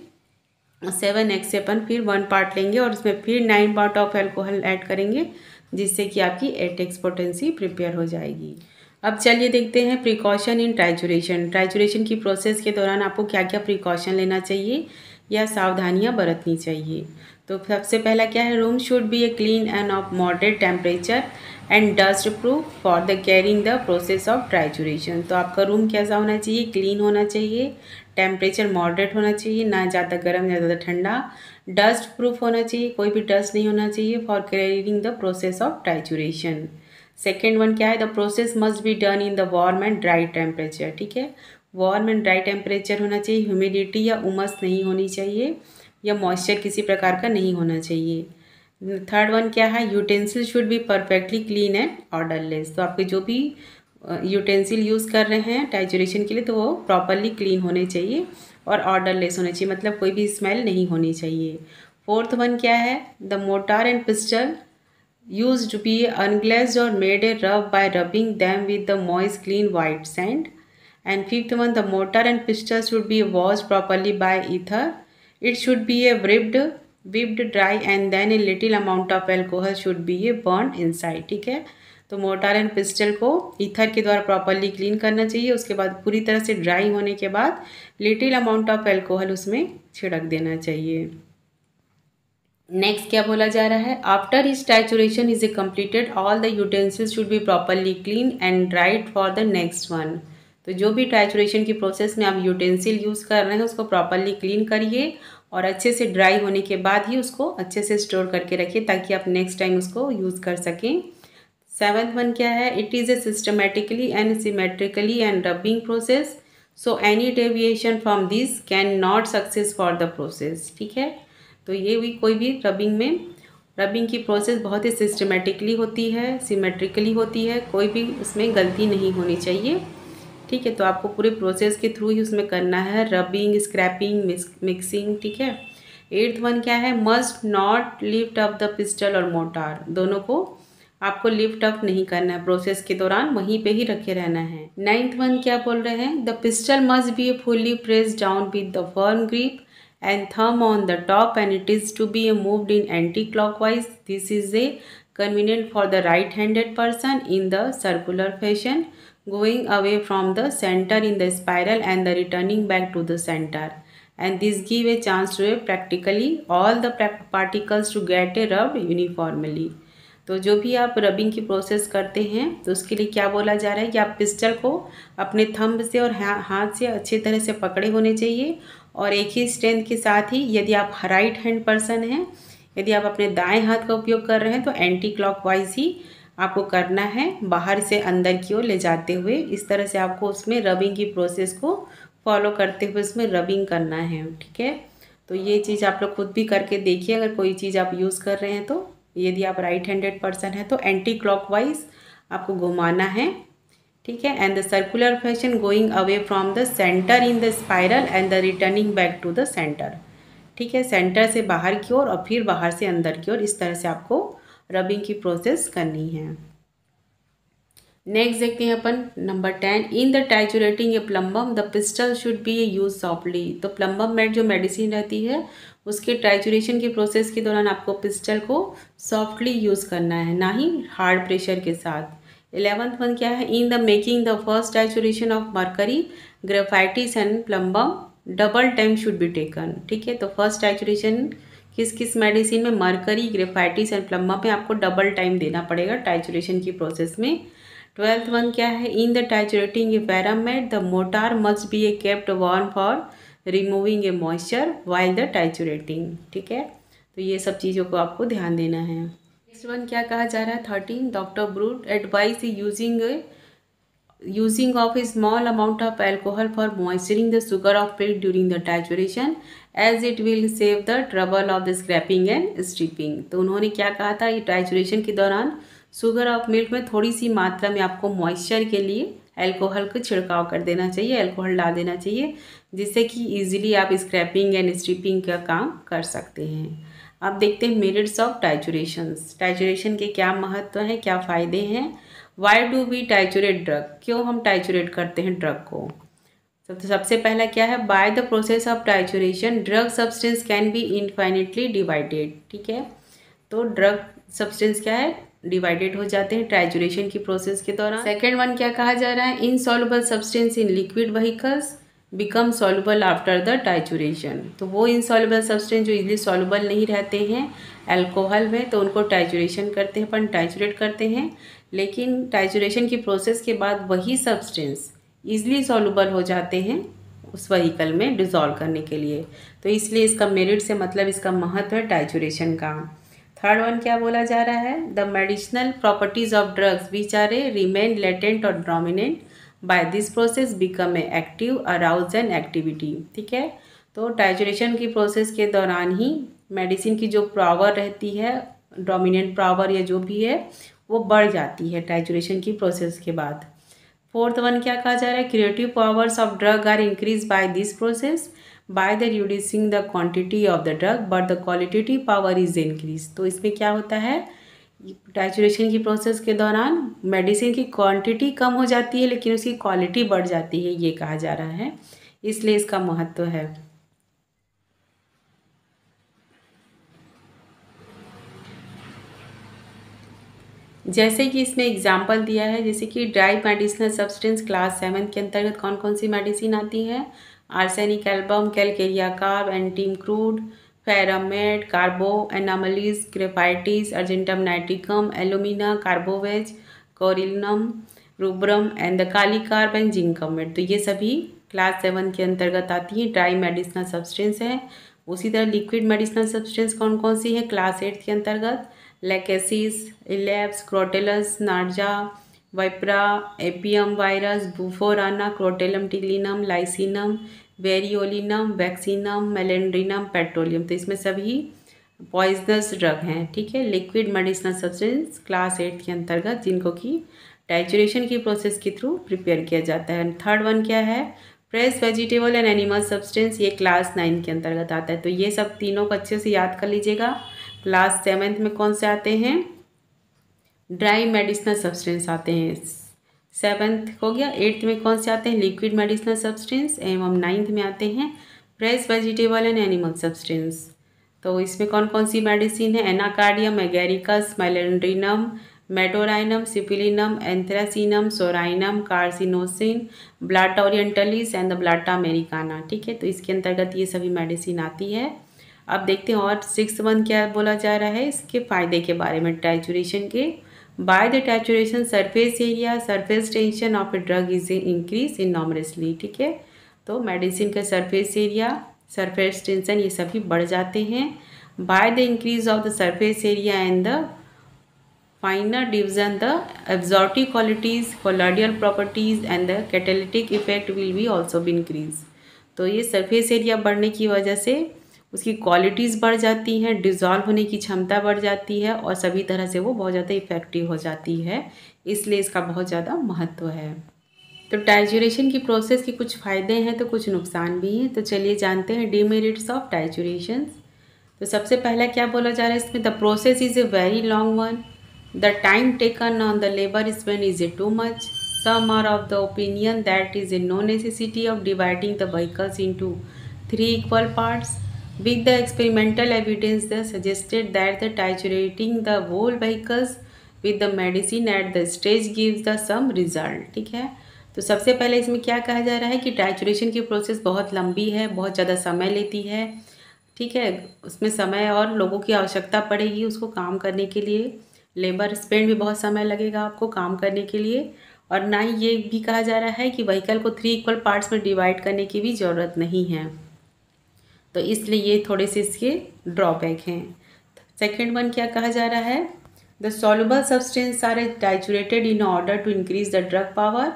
7x से अपन फिर 1 पार्ट लेंगे और उसमें फिर 9 पार्ट ऑफ एल्कोहल ऐड करेंगे, जिससे कि आपकी 8x पोटेंसी प्रिपेयर हो जाएगी। अब चलिए देखते हैं प्रिकॉशन इन ट्राइचुरेशन। ट्राइचुरेशन की प्रोसेस के दौरान आपको क्या क्या प्रिकॉशन लेना चाहिए या सावधानियां बरतनी चाहिए। तो सबसे पहला क्या है, room should be a clean end of moderate temperature and dust proof for the carrying the process of trituration. तो आपका रूम कैसा होना चाहिए, क्लीन होना चाहिए, टेम्परेचर मॉडरेट होना चाहिए, ना ज़्यादा गर्म ना ज़्यादा ठंडा, डस्ट प्रूफ होना चाहिए, कोई भी डस्ट नहीं होना चाहिए, for carrying the process of trituration. Second one क्या है, the process must be done in the warm and dry temperature. ठीक है, वार्म एंड ड्राई टेम्परेचर होना चाहिए, ह्यूमिडिटी या उमस नहीं होनी चाहिए या मॉइस्चर किसी प्रकार का नहीं होना चाहिए। थर्ड वन क्या है, utensil should be perfectly clean and odourless. तो आपके जो भी यूटेंसिल यूज़ कर रहे हैं ट्राइचुरेशन के लिए तो वो प्रॉपरली क्लीन होने चाहिए और ऑर्डरलेस होने चाहिए, मतलब कोई भी स्मेल नहीं होनी चाहिए। फोर्थ वन क्या है, the motor and pistol used to be unglazed or made a rub by rubbing them with the moist clean white sand. And fifth one, the mortar and pestle should be washed properly by ether. It should be a whipped dry and then a little amount of alcohol should be a burned inside. ठीक है, तो मोटार एंड पिस्टल को ईथर के द्वारा प्रॉपरली क्लीन करना चाहिए। उसके बाद पूरी तरह से ड्राई होने के बाद लिटिल अमाउंट ऑफ एल्कोहल उसमें छिड़क देना चाहिए। नेक्स्ट क्या बोला जा रहा है, after his trituration is a completed all the utensils should be properly clean and dried for the next one. तो जो भी ट्राइचुरेशन की प्रोसेस में आप यूटेंसिल यूज़ कर रहे हैं उसको प्रॉपरली क्लीन करिए और अच्छे से ड्राई होने के बाद ही उसको अच्छे से स्टोर करके रखिए ताकि आप नेक्स्ट टाइम उसको यूज़ कर सकें। सेवन्थ वन क्या है, it is A systematically and symmetrically and rubbing process, so any deviation from this can not success for the process. ठीक है, तो ये भी कोई भी रबिंग की प्रोसेस बहुत ही सिस्टमेटिकली होती है, सिमेट्रिकली होती है, कोई भी उसमें गलती नहीं होनी चाहिए। ठीक है, तो आपको पूरे प्रोसेस के थ्रू ही उसमें करना है, रबिंग, स्क्रैपिंग, मिक्सिंग। ठीक है, एट्थ वन क्या है, must not lift up the pistol और मोटार, दोनों को आपको लिफ्ट अप नहीं करना है, प्रोसेस के दौरान वहीं पे ही रखे रहना है। नाइन्थ वन क्या बोल रहे हैं, the pistol must be fully pressed down with the firm grip and thumb on the top and it is to be moved in anti-clockwise. This is a convenient for the right-handed person in the circular fashion, going away from the center in the spiral and the returning back to the center, and this give a chance to practically all the particles to get a rubbed uniformly. तो जो भी आप रबिंग की प्रोसेस करते हैं तो उसके लिए क्या बोला जा रहा है कि आप पिस्टल को अपने थंब से और हाथ से अच्छी तरह से पकड़े होने चाहिए और एक ही स्ट्रेंथ के साथ ही, यदि आप राइट हैंड पर्सन हैं, यदि आप अपने दाएं हाथ का उपयोग कर रहे हैं तो एंटी क्लॉकवाइज ही आपको करना है, बाहर से अंदर की ओर ले जाते हुए। इस तरह से आपको उसमें रबिंग की प्रोसेस को फॉलो करते हुए उसमें रबिंग करना है। ठीक है, तो ये चीज़ आप लोग खुद भी करके देखिए, अगर कोई चीज़ आप यूज़ कर रहे हैं तो यदि आप राइट हैंडेड पर्सन है तो एंटी क्लॉकवाइज आपको घुमाना है। ठीक है, and the circular fashion going away from the center in the spiral and the returning back to the center. ठीक है, सेंटर से बाहर की ओर और फिर बाहर से अंदर की ओर, इस तरह से आपको रबिंग की प्रोसेस करनी है। नेक्स्ट देखते हैं अपन number 10, in the triturating a plumbum the pestle should be use softly. तो प्लम्बम मेड जो मेडिसिन रहती है उसके ट्राइचुरेशन की प्रोसेस के दौरान आपको पिस्टल को सॉफ्टली यूज़ करना है, ना ही हार्ड प्रेशर के साथ। 11th वन क्या है, in the making the first trituration of mercury, graphites and plumbum double time should be taken. ठीक है, तो फर्स्ट टाइचुरेशन किस किस मेडिसिन में, मरकरी, ग्रेफाइटिस एंड प्लम्बम में आपको डबल टाइम देना पड़ेगा टाइचुरेशन की प्रोसेस में। 12th वन क्या है, in the triturating a ferrum met the mortar must be a kept warm for removing a moisture while the triturating. ठीक है, तो ये सब चीज़ों को आपको ध्यान देना है। नेक्स्ट वन क्या कहा जा रहा है, 13, doctor Brute advice using of a small amount of alcohol for moisturing the sugar of milk during the trituration as it will save the trouble of the scraping and stripping. तो उन्होंने क्या कहा था, ये टाइचुरेशन के दौरान शुगर ऑफ मिल्क में थोड़ी सी मात्रा में आपको मॉइस्चर के लिए अल्कोहल का छिड़काव कर देना चाहिए, अल्कोहल डाल देना चाहिए, जिससे कि इजीली आप स्क्रैपिंग एंड स्ट्रिपिंग का काम कर सकते हैं। अब देखते हैं मेरिट्स ऑफ टाइचुरेशंस। टाइचुरेशन के क्या महत्व हैं, क्या फ़ायदे हैं। वाई डू वी टाइचुरेट ड्रग, क्यों हम टाइचुरेट करते हैं ड्रग को। तो सबसे पहला क्या है, by the process of trituration drug substance can be infinitely divided. ठीक है, तो ड्रग सब्सटेंस क्या है, डिवाइडेड हो जाते हैं टाइचुरेशन की प्रोसेस के दौरान। सेकेंड वन क्या कहा जा रहा है, insoluble substance in liquid vehicles become soluble after the trituration. तो वो इनसॉल्युबल सब्सटेंस जो इजीली सॉल्युबल नहीं रहते हैं अल्कोहल में, तो उनको टाइचुरेशन करते हैं, अपन टाइचुरेट करते हैं। लेकिन टाइचुरेशन की प्रोसेस के बाद वही सब्सटेंस ईजिली सॉल्युबल हो जाते हैं उस व्हीकल में डिज़ोल्व करने के लिए। तो इसलिए इसका मेरिट से मतलब इसका महत्व है टाइचुरेशन का। थर्ड वन क्या बोला जा रहा है, the medicinal properties of drugs which are a remain latent और dominant by this process become a active arouse and activity. ठीक है, तो टाइचुरेशन की प्रोसेस के दौरान ही मेडिसिन की जो पावर रहती है, डोमिनेंट पावर या जो भी है, वो बढ़ जाती है टाइचुरेशन की प्रोसेस के बाद। फोर्थ वन क्या कहा जा रहा है, creative powers of drug are increase by this process by the reducing the quantity of the drug but the qualitative power is increase. तो इसमें क्या होता है, टाइचुरेशन की प्रोसेस के दौरान मेडिसिन की क्वांटिटी कम हो जाती है लेकिन उसकी क्वालिटी बढ़ जाती है, ये कहा जा रहा है, इसलिए इसका महत्व है। जैसे कि इसमें एग्जाम्पल दिया है, जैसे कि ड्राई मेडिसिनल सब्सटेंस क्लास 7 के अंतर्गत कौन कौन सी मेडिसिन आती है, arsenic album, calcarea carb, antim crud, ferrum met, carbo animalis, graphites, argentum nitricum, alumina, carbo veg, corallium, rubrum and the kali carb and zincum met. तो ये सभी क्लास 7 के अंतर्गत आती है, ड्राई मेडिसिनल सब्सटेंस है। उसी तरह लिक्विड मेडिसिनल सब्सटेंस कौन कौन सी है क्लास 8 के अंतर्गत, lachesis, elaps, crotalus, naja, vipera, apium virus, bufo rana, croton tiglium, lyssinum, variolinum, vaccininum, malandrinum, petroleum. तो इसमें सभी पॉइजनस ड्रग हैं। ठीक है, लिक्विड मेडिसिनल सब्सटेंस क्लास 8 के अंतर्गत, जिनको कि टाइचुरेशन की प्रोसेस के थ्रू प्रिपेयर किया जाता है। थर्ड वन क्या है, fresh vegetable and animal substance, ये क्लास 9 के अंतर्गत आता है। तो ये सब तीनों को अच्छे से याद कर लीजिएगा। क्लास 7 में कौन से आते हैं, ड्राई मेडिसिनल सब्सटेंस आते हैं, 7th हो गया। 8th में कौन से आते हैं, लिक्विड मेडिसिनल सब्सटेंस, एवं 9th में आते हैं fresh vegetable and animal substance. तो इसमें कौन कौन सी मेडिसिन है, anacardium, agaricus, malandrinum, medorrhinum, syphilinum, anthracinum, psorinum, carcinosin, blatta orientalis and the blatta americana. ठीक है, तो इसके अंतर्गत ये सभी मेडिसिन आती है। अब देखते हैं और 6th वन क्या बोला जा रहा है, इसके फायदे के बारे में टाइचुरेशन के। By the trituration surface area, surface tension of a drug is increase enormously. ठीक है, तो मेडिसिन का सरफेस एरिया, सरफेस टेंशन ये सभी बढ़ जाते हैं। By the increase of the surface area and the finer division the absorptive qualities, colloidal properties and the catalytic effect will be also be increase. तो ये सरफेस एरिया बढ़ने की वजह से उसकी क्वालिटीज़ बढ़ जाती हैं, डिज़ोल्व होने की क्षमता बढ़ जाती है और सभी तरह से वो बहुत ज़्यादा इफ़ेक्टिव हो जाती है, इसलिए इसका बहुत ज़्यादा महत्व है। तो टाइचुरेशन की प्रोसेस के कुछ फ़ायदे हैं तो कुछ नुकसान भी हैं। तो चलिए जानते हैं डीमेरिट्स ऑफ टाइचुरेशन। तो सबसे पहला क्या बोला जा रहा है इसमें, the process is a very long one, the time taken on the labour spend is a too much, some are of the opinion that is a no necessity of dividing the vehicles into 3 equal parts. With the experimental evidence that suggested that the titurating the whole vehicles with the medicine at the stage gives the some result. ठीक है, तो सबसे पहले इसमें क्या कहा जा रहा है कि टाइचुरेशन की प्रोसेस बहुत लंबी है, बहुत ज़्यादा समय लेती है। ठीक है, उसमें समय और लोगों की आवश्यकता पड़ेगी उसको काम करने के लिए, लेबर स्पेंड भी बहुत समय लगेगा आपको काम करने के लिए। और ना ही ये भी कहा जा रहा है कि व्हीकल को 3 equal पार्ट्स में डिवाइड करने की भी ज़रूरत नहीं है, तो इसलिए ये थोड़े से इसके ड्रॉबैक हैं। सेकेंड वन क्या कहा जा रहा है, the soluble substance are triturated in order to increase the drug power.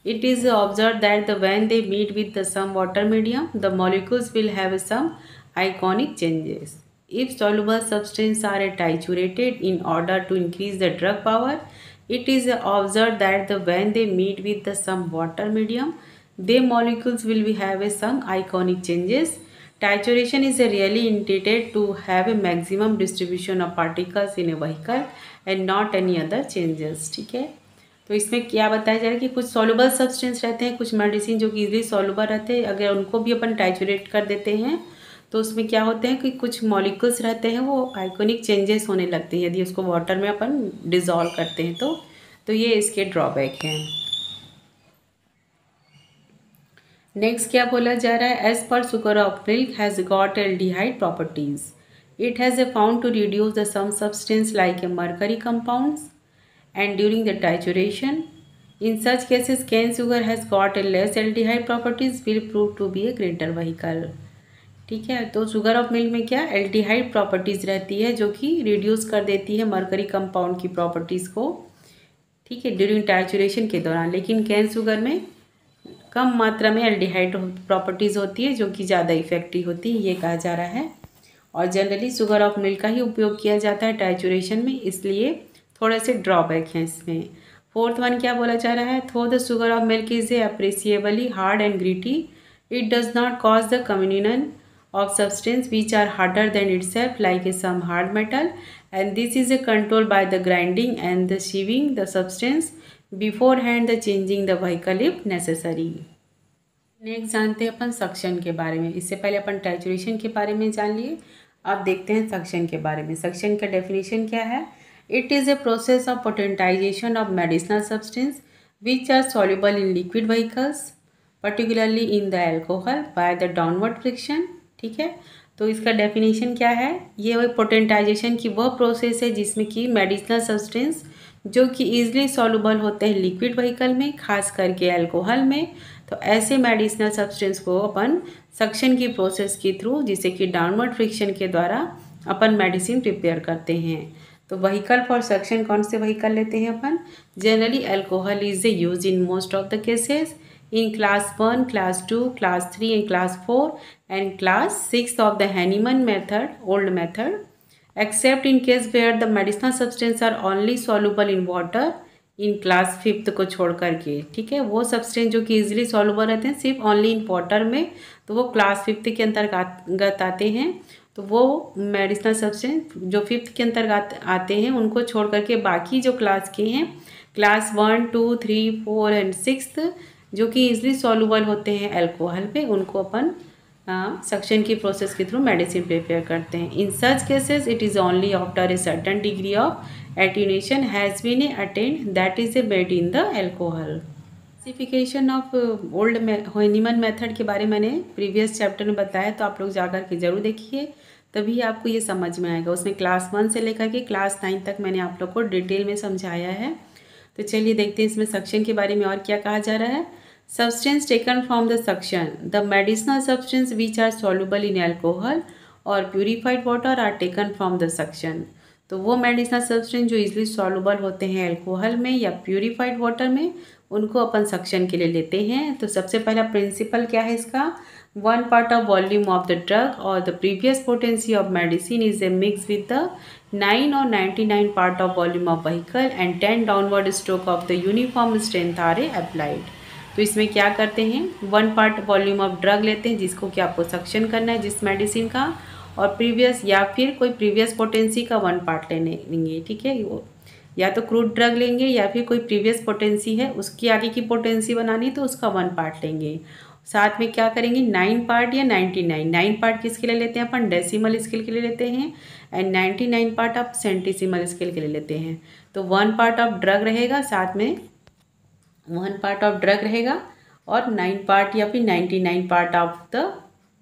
It is observe that the when they meet with the some water medium the molecules will have some ionic changes. If soluble substances are triturated in order to increase the drug power, it is observed that when they meet with some water medium, their molecules will have some ionic changes. Trituration is really intended to have a maximum distribution of particles in a vehicle and not any other changes. ठीक है, तो इसमें क्या बताया जा रहा है कि कुछ सॉल्युबल सब्सटेंस रहते हैं, कुछ मेडिसिन जो कि इजीली सॉल्युबल रहते हैं, अगर उनको भी अपन ट्राइचुरेट कर देते हैं तो उसमें क्या होते हैं कि कुछ मॉलिक्यूल्स रहते हैं वो आइकोनिक चेंजेस होने लगते हैं यदि उसको वाटर में अपन डिज़ोल्व करते हैं तो ये इसके ड्रॉबैक हैं। नेक्स्ट क्या बोला जा रहा है, as per sugar of milk has got aldehyde properties, it has found to reduce the some substance like a mercury compounds and during the trituration. In such cases, cane sugar has got a less aldehyde properties will prove to be a greater vehicle. ठीक है, तो शुगर ऑफ मिल्क में क्या एल्डिहाइड प्रॉपर्टीज़ रहती है जो कि रिड्यूस कर देती है मरकरी कंपाउंड की प्रॉपर्टीज़ को, ठीक है, ड्यूरिंग ट्राइचुरेशन के दौरान। लेकिन कैन शुगर में कम मात्रा में एल्डिहाइड प्रॉपर्टीज़ होती है जो कि ज़्यादा इफेक्टिव होती है, ये कहा जा रहा है। और जनरली शुगर ऑफ मिल्क का ही उपयोग किया जाता है ट्राइचुरेशन में, इसलिए थोड़े से ड्रॉबैक हैं इसमें। फोर्थ वन क्या बोला जा रहा है, though the sugar of milk is a appreciably hard and gritty, it does not cause the comminution of substance which are harder than itself like some hard metal, and this is controlled by the grinding and the sieving the substance beforehand the changing the vehicle if necessary. Next जानते हैं अपन सक्शन के बारे में। इससे पहले अपन ट्राइचुरेशन के बारे में जान लिए, अब देखते हैं सक्शन के बारे में। सक्शन का डेफिनेशन क्या है, it is a process of potentization of medicinal substance which are soluble in liquid vehicles particularly in the alcohol by the downward friction. ठीक है, तो इसका डेफिनेशन क्या है, ये वही पोटेंटाइजेशन की वह प्रोसेस है जिसमें कि मेडिसिनल सब्सटेंस जो कि ईजिली सॉल्युबल होते हैं लिक्विड व्हीकल में, खास करके अल्कोहल में, तो ऐसे मेडिसिनल सब्सटेंस को अपन सक्शन की प्रोसेस के थ्रू, जिसे कि डाउनवर्ड फ्रिक्शन के द्वारा अपन मेडिसिन प्रिपेयर करते हैं। तो व्हीकल फॉर सक्शन कौन से व्हीकल लेते हैं अपन, generally alcohol is use in most of the cases in class 1, class 2, class 3 and class 4 and class 6 of the Hahnemann method, old method, except in case where the medicinal substance are only soluble in water in class 5th को छोड़ करके। ठीक है, वो सब्सटेंस जो कि इजीली सॉल्युबल रहते हैं सिर्फ ओनली इन वाटर में, तो वो क्लास 5th के अंतर्गत आते हैं। तो वो मेडिसिनल सब्सटेंस जो 5th के अंतर्गत आते हैं उनको छोड़ करके बाकी जो क्लास के हैं, क्लास 1, 2, 3, 4 एंड 6 जो कि इजली सॉल्युबल होते हैं अल्कोहल पे, उनको अपन सक्शन की प्रोसेस के थ्रू मेडिसिन प्रिपेयर करते हैं। In such cases it is only after a certain degree of attenuation has been attained that is a made in the alcohol. Classification of old Hahnemann method के बारे में मैंने प्रीवियस चैप्टर में बताया, तो आप लोग जाकर के जरूर देखिए, तभी आपको ये समझ में आएगा। उसमें क्लास 1 से लेकर के क्लास 9 तक मैंने आप लोग को डिटेल में समझाया है। तो चलिए देखते हैं इसमें सक्शन के बारे में और क्या कहा जा रहा है। Substance taken from the succussion, the medicinal substance which are soluble in alcohol और purified water are taken from the succussion. तो वो मेडिसिनल सब्सटेंस जो इजली सॉल्युबल होते हैं अल्कोहल में या प्यूरिफाइड वाटर में, उनको अपन सक्शन के लिए लेते हैं। तो सबसे पहला प्रिंसिपल क्या है इसका, 1 part of volume of the drug or the previous potency of medicine is a mix with the 9 or 99 part of volume of vehicle and 10 downward stroke of the uniform strength are applied। तो इसमें क्या करते हैं, 1 part वॉल्यूम ऑफ ड्रग लेते हैं जिसको कि आपको सक्शन करना है जिस मेडिसिन का, और प्रीवियस या फिर कोई प्रीवियस पोटेंसी का 1 part लेंगे। ठीक है, या तो क्रूड ड्रग लेंगे या फिर कोई प्रीवियस पोटेंसी है उसकी आगे की पोटेंसी बनानी तो उसका 1 part लेंगे। साथ में क्या करेंगे, 9 part या 99, 9 part किसके लिए लेते हैं अपन, डेसिमल स्केल के लिए लेते हैं, एंड 99 part आप सेंटीसिमल स्केल के लिए लेते हैं। तो 1 part ऑफ ड्रग रहेगा, साथ में 1 part ऑफ ड्रग रहेगा, और 9 part या फिर 99 part ऑफ द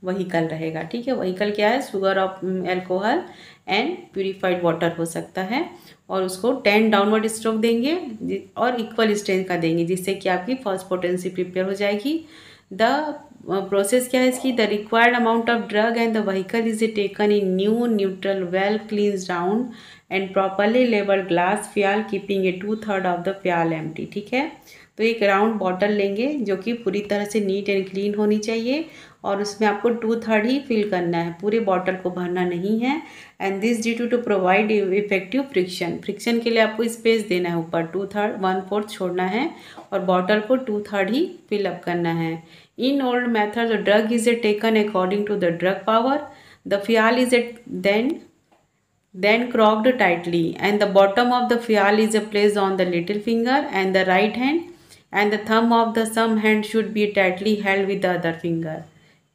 व्हीकल रहेगा। ठीक है, व्हीकल क्या है, sugar of alcohol and purified water हो सकता है, और उसको 10 डाउनवर्ड स्ट्रोक देंगे और इक्वल स्ट्रेंथ का देंगे जिससे कि आपकी फर्स्ट पोटेंसी प्रिपेयर हो जाएगी। द प्रोसेस क्या है इसकी, the required amount of drug and the vehicle is taken in new neutral well cleansed down and properly labelled glass phial keeping a 2/3 of the phial empty. ठीक है, तो एक राउंड बॉटल लेंगे जो कि पूरी तरह से नीट एंड क्लीन होनी चाहिए, और उसमें आपको 2/3 ही फिल करना है, पूरे बॉटल को भरना नहीं है। And this due to provide effective friction के लिए आपको स्पेस देना है, ऊपर 2/3 1/4 छोड़ना है और बॉटल को 2/3 ही फिलअप करना है। In old method the drug is taken according to the drug power, the phial is then corked tightly and the bottom of the phial is placed on the little finger and the right hand and the thumb of the thumb hand should be tightly held with the other finger।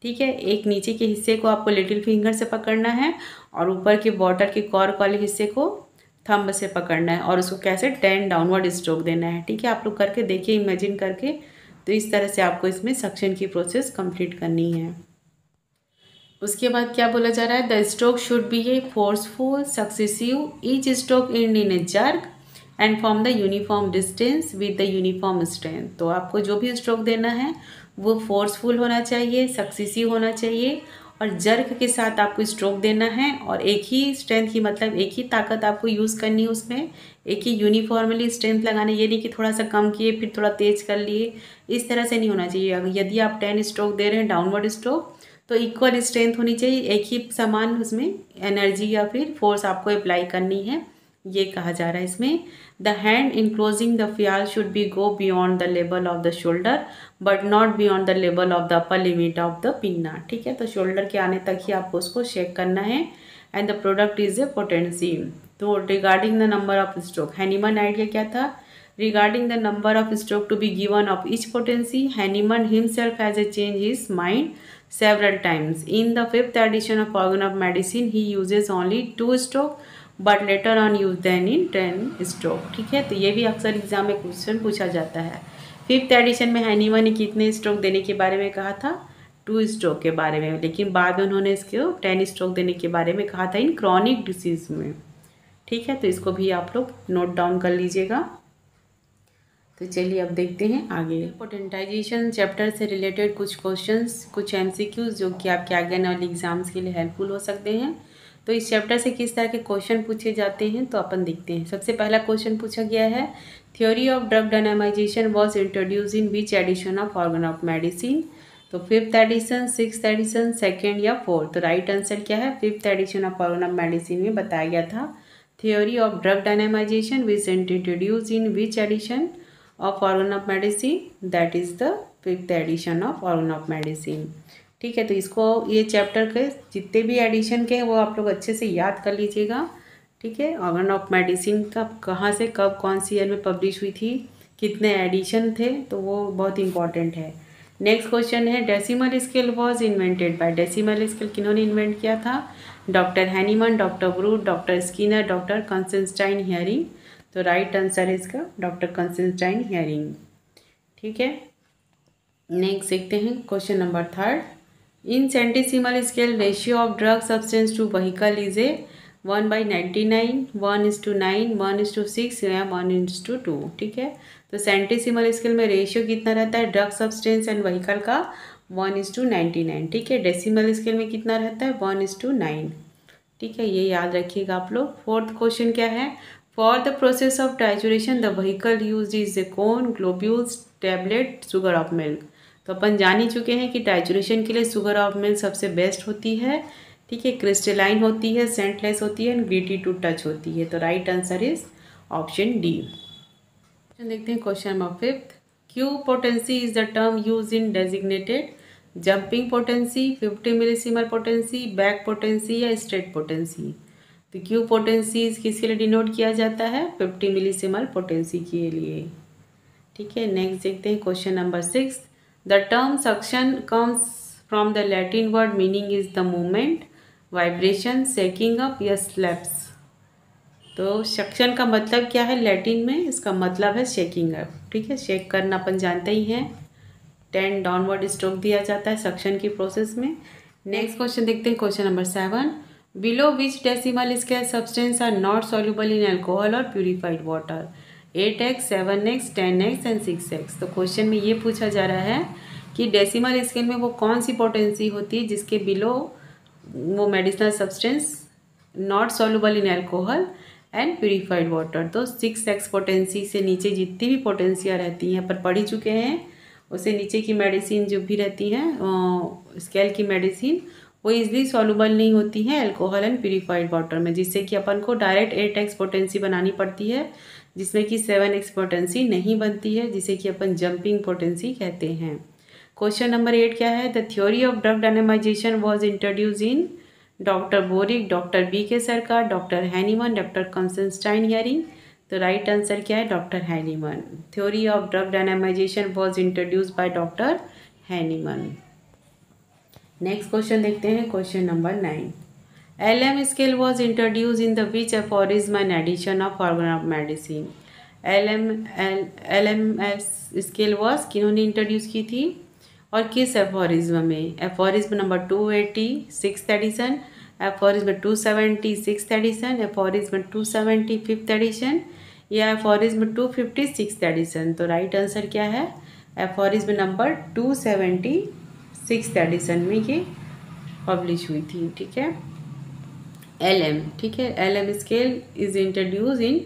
ठीक है, एक नीचे के हिस्से को आपको लिटिल फिंगर से पकड़ना है और ऊपर के बॉटल के कॉर्क वाले हिस्से को थंब से पकड़ना है और उसको कैसे 10 डाउनवर्ड स्ट्रोक देना है। ठीक है, आप लोग करके देखिए इमेजिन करके। तो इस तरह से आपको इसमें सक्शन की प्रोसेस कंप्लीट करनी है। उसके बाद क्या बोला जा रहा है, the stroke should be A forceful successive, each stroke and in A jerk and from the uniform distance with the uniform strength. तो आपको जो भी स्ट्रोक देना है वो फोर्सफुल होना चाहिए, सक्सेसिव होना चाहिए और जर्क के साथ आपको स्ट्रोक देना है और एक ही स्ट्रेंथ की, मतलब एक ही ताकत आपको यूज़ करनी है उसमें, एक ही यूनिफॉर्मली स्ट्रेंथ लगाना। ये नहीं कि थोड़ा सा कम किए फिर थोड़ा तेज कर लिए, इस तरह से नहीं होना चाहिए। अगर यदि आप 10 स्ट्रोक दे रहे हैं डाउनवर्ड स्ट्रोक तो इक्वल स्ट्रेंथ होनी चाहिए, एक ही समान उसमें एनर्जी या फिर फोर्स आपको अप्लाई करनी है, ये कहा जा रहा है इसमें। The hand enclosing the phial should be go beyond the level of the shoulder but not beyond the level of the upper limit of the pinna. ठीक है, तो शोल्डर के आने तक ही आपको उसको शेक करना है। And the product is a potency. तो regarding the number of stroke, Hahnemann idea क्या था, regarding the number of stroke to be given of each potency, Hahnemann himself has a change his mind several times. In the 5th edition of Organ of Medicine, he uses only 2 stroke, but later on used then in 10 stroke। ठीक है, तो ये भी अक्सर एग्जाम में क्वेश्चन पूछा जाता है। 5th एडिशन में हैनीमन ने कितने स्ट्रोक देने के बारे में कहा था, 2 स्ट्रोक के बारे में, लेकिन बाद में उन्होंने इसको 10 स्ट्रोक देने के बारे में कहा था इन क्रॉनिक डिसीज में। ठीक है, तो इसको भी आप लोग नोट डाउन कर लीजिएगा। तो चलिए अब देखते हैं आगे पोटेंटाइजेशन चैप्टर से रिलेटेड कुछ क्वेश्चंस, कुछ एमसीक्यूज जो कि आपके आगे आने वाले एग्जाम्स के लिए हेल्पफुल हो सकते हैं। तो इस चैप्टर से किस तरह के क्वेश्चन पूछे जाते हैं तो अपन देखते हैं। सबसे पहला क्वेश्चन पूछा गया है, theory of drug dynamisation was introduce in which edition of organ of medicine. तो 5th addition, 6th addition, 2nd या 4th। तो राइट आंसर क्या है, 5th edition of organ of medicine में बताया गया था। Theory of drug dynamisation which introduce in which edition of organ of medicine, that is the 5th edition of organ of medicine. ठीक है, तो इसको ये चैप्टर के जितने भी एडिशन के हैं वो आप लोग अच्छे से याद कर लीजिएगा। ठीक है, ऑर्गन ऑफ मेडिसिन कब, कहाँ से कब, कौन सी ईयर में पब्लिश हुई थी, कितने एडिशन थे, तो वो बहुत इंपॉर्टेंट है। नेक्स्ट क्वेश्चन है, decimal scale was invented by, decimal scale किन्होंने इन्वेंट किया था, doctor Hahnemann, doctor Brute, doctor Skinner, doctor Constantine Hering. तो राइट आंसर है इसका डॉक्टर कंसेंस्टाइन हियरिंग। ठीक है, नेक्स्ट देखते हैं question number 3rd, in centesimal scale ratio of drug substance to vehicle is a 1/99, 1:9, 1:6 या 1:2। ठीक है, तो सेंटीसिमल स्केल में रेशियो कितना रहता है ड्रग सब्सटेंस एंड व्हीकल का, 1:99। ठीक है, डेसिमल स्केल में कितना रहता है, 1:9। ठीक है, ये याद रखिएगा आप लोग। 4th क्वेश्चन क्या है, for the process of trituration the vehicle use is a cone, globules, tablet, sugar of milk. तो अपन जान ही चुके हैं कि टाइचुरेशन के लिए शुगर ऑफ मिल्क सबसे बेस्ट होती है। ठीक है, क्रिस्टलाइन होती है, सेंटलेस होती है एंड ग्लिटी टू टच होती है। तो right answer is option D. देखते हैं question number 5th, Q potency is the term use in designated jumping potency, 50 millesimal potency, back potency या स्ट्रेट पोटेंसी। तो क्यू पोटेंसी किसके लिए डिनोट किया जाता है, 50 मिलीसीमल पोटेंसी के लिए। ठीक है, नेक्स्ट देखते हैं question number 6, the term suction comes from the Latin word meaning is the movement, vibration, shaking up या स्लैप्स। तो सक्शन का मतलब क्या है लैटिन में, इसका मतलब है शेकिंग अप। ठीक है, शेक करना अपन जानते ही हैं, 10 डाउनवर्ड स्ट्रोक दिया जाता है सक्शन की प्रोसेस में। नेक्स्ट क्वेश्चन देखते हैं question number 7, below which decimal scale substance are not soluble in alcohol और purified water, 8x, 7x, 10x and 6x। तो क्वेश्चन में ये पूछा जा रहा है कि डेसिमल स्केल में वो कौन सी पोटेंसी होती है जिसके बिलो वो medicinal substance not soluble in alcohol and purified water. तो 6x पोटेंसी से नीचे जितनी भी पोटेंसियाँ रहती हैं पर पढ़ ही चुके हैं, उससे नीचे की मेडिसिन जो भी रहती हैं स्केल की मेडिसिन वो इजली सॉल्युबल नहीं होती हैं अल्कोहल एंड प्यूरिफाइड वाटर में, जिससे कि अपन को डायरेक्ट 8x पोटेंसी बनानी पड़ती है, जिसमें कि 7x पोटेंसी नहीं बनती है, जिसे कि अपन जंपिंग पोटेंसी कहते हैं। क्वेश्चन नंबर 8 क्या है? The theory of drug dynamisation was introduce in doctor Boericke, doctor B.K. Sarkar, doctor Hahnemann, doctor Constantine Hering. तो राइट आंसर क्या है? Doctor Hahnemann. Theory of drug dynamisation was introduce by doctor Hahnemann. Next question देखते हैं, question number 9। LM scale was introduce in the which aphorism and edition of organ of medicine. LM scale was किन्होंने इंट्रोड्यूस की थी और किस एफोरिज्म में? Aphorism number 280 6th edition, aphorism 270 6th edition, aphorism 270 5th edition या एफोरिज्म 250 6th एडिशन। तो राइट आंसर क्या है? एफोरिज्म नंबर 270 6th एडिशन में ये पब्लिश हुई थी। ठीक है, LM, ठीक है, LM scale is introduce in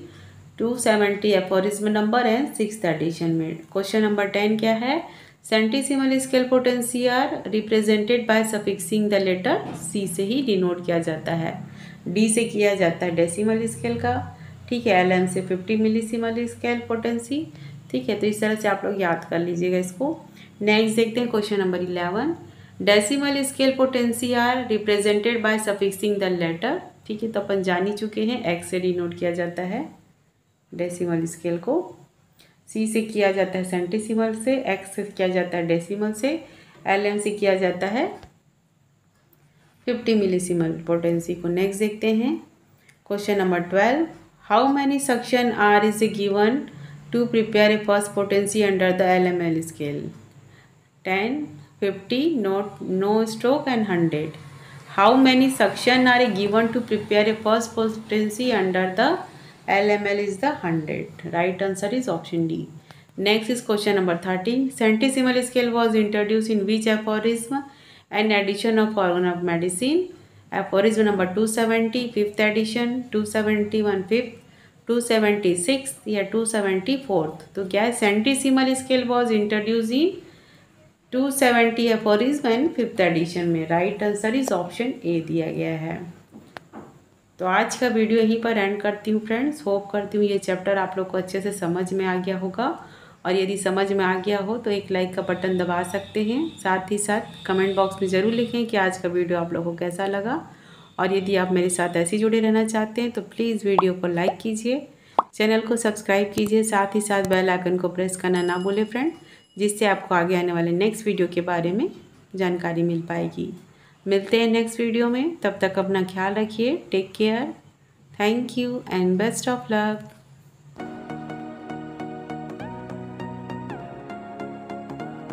270 aphorism number and 6th edition में। क्वेश्चन नंबर 10 क्या है? Centesimal scale potency are represented by suffixing the letter C से ही डिनोट किया जाता है, D से किया जाता है डेसिमल स्केल का। ठीक है, LM से 50 मिलीसिमल स्केल पोटेंसी। ठीक है, तो इस तरह से आप लोग याद कर लीजिएगा इसको। नेक्स्ट देखते हैं question number 11। Decimal scale potency are represented by suffixing the letter. ठीक है, तो अपन जान ही चुके हैं X से डिनोट किया जाता है डेसिमल स्केल को, C से किया जाता है सेंटीसिमल से, X से किया जाता है डेसिमल से, LM से किया जाता है 50 मिलीसिमल पोटेंसी को। नेक्स्ट देखते हैं question number 12। How many succussion are is given to prepare a first potency under the LML scale? 10, 50, no stroke and 100. How many suction are given to prepare a first potency under the LML is the 100. Right answer is option D. Next is question number 13. Centesimal scale was introduced in which aphorism and edition of organ of medicine? Aphorism number 270 5th edition, 271 5th, 276 या 274th। तो क्या है? Centesimal scale was introduce in 270 aphorism and 5th edition में। Right answer is option A दिया गया है। तो आज का वीडियो यहीं पर एंड करती हूँ फ्रेंड्स। होप करती हूँ ये चैप्टर आप लोग को अच्छे से समझ में आ गया होगा, और यदि समझ में आ गया हो तो एक लाइक का बटन दबा सकते हैं। साथ ही साथ कमेंट बॉक्स में ज़रूर लिखें कि आज का वीडियो आप लोगों को कैसा लगा, और यदि आप मेरे साथ ऐसे जुड़े रहना चाहते हैं तो प्लीज़ वीडियो को लाइक कीजिए, चैनल को सब्सक्राइब कीजिए, साथ ही साथ बेल आइकन को प्रेस करना ना भूलें फ्रेंड, जिससे आपको आगे आने वाले नेक्स्ट वीडियो के बारे में जानकारी मिल पाएगी। मिलते हैं नेक्स्ट वीडियो में, तब तक अपना ख्याल रखिए। Take care, thank you and best of luck.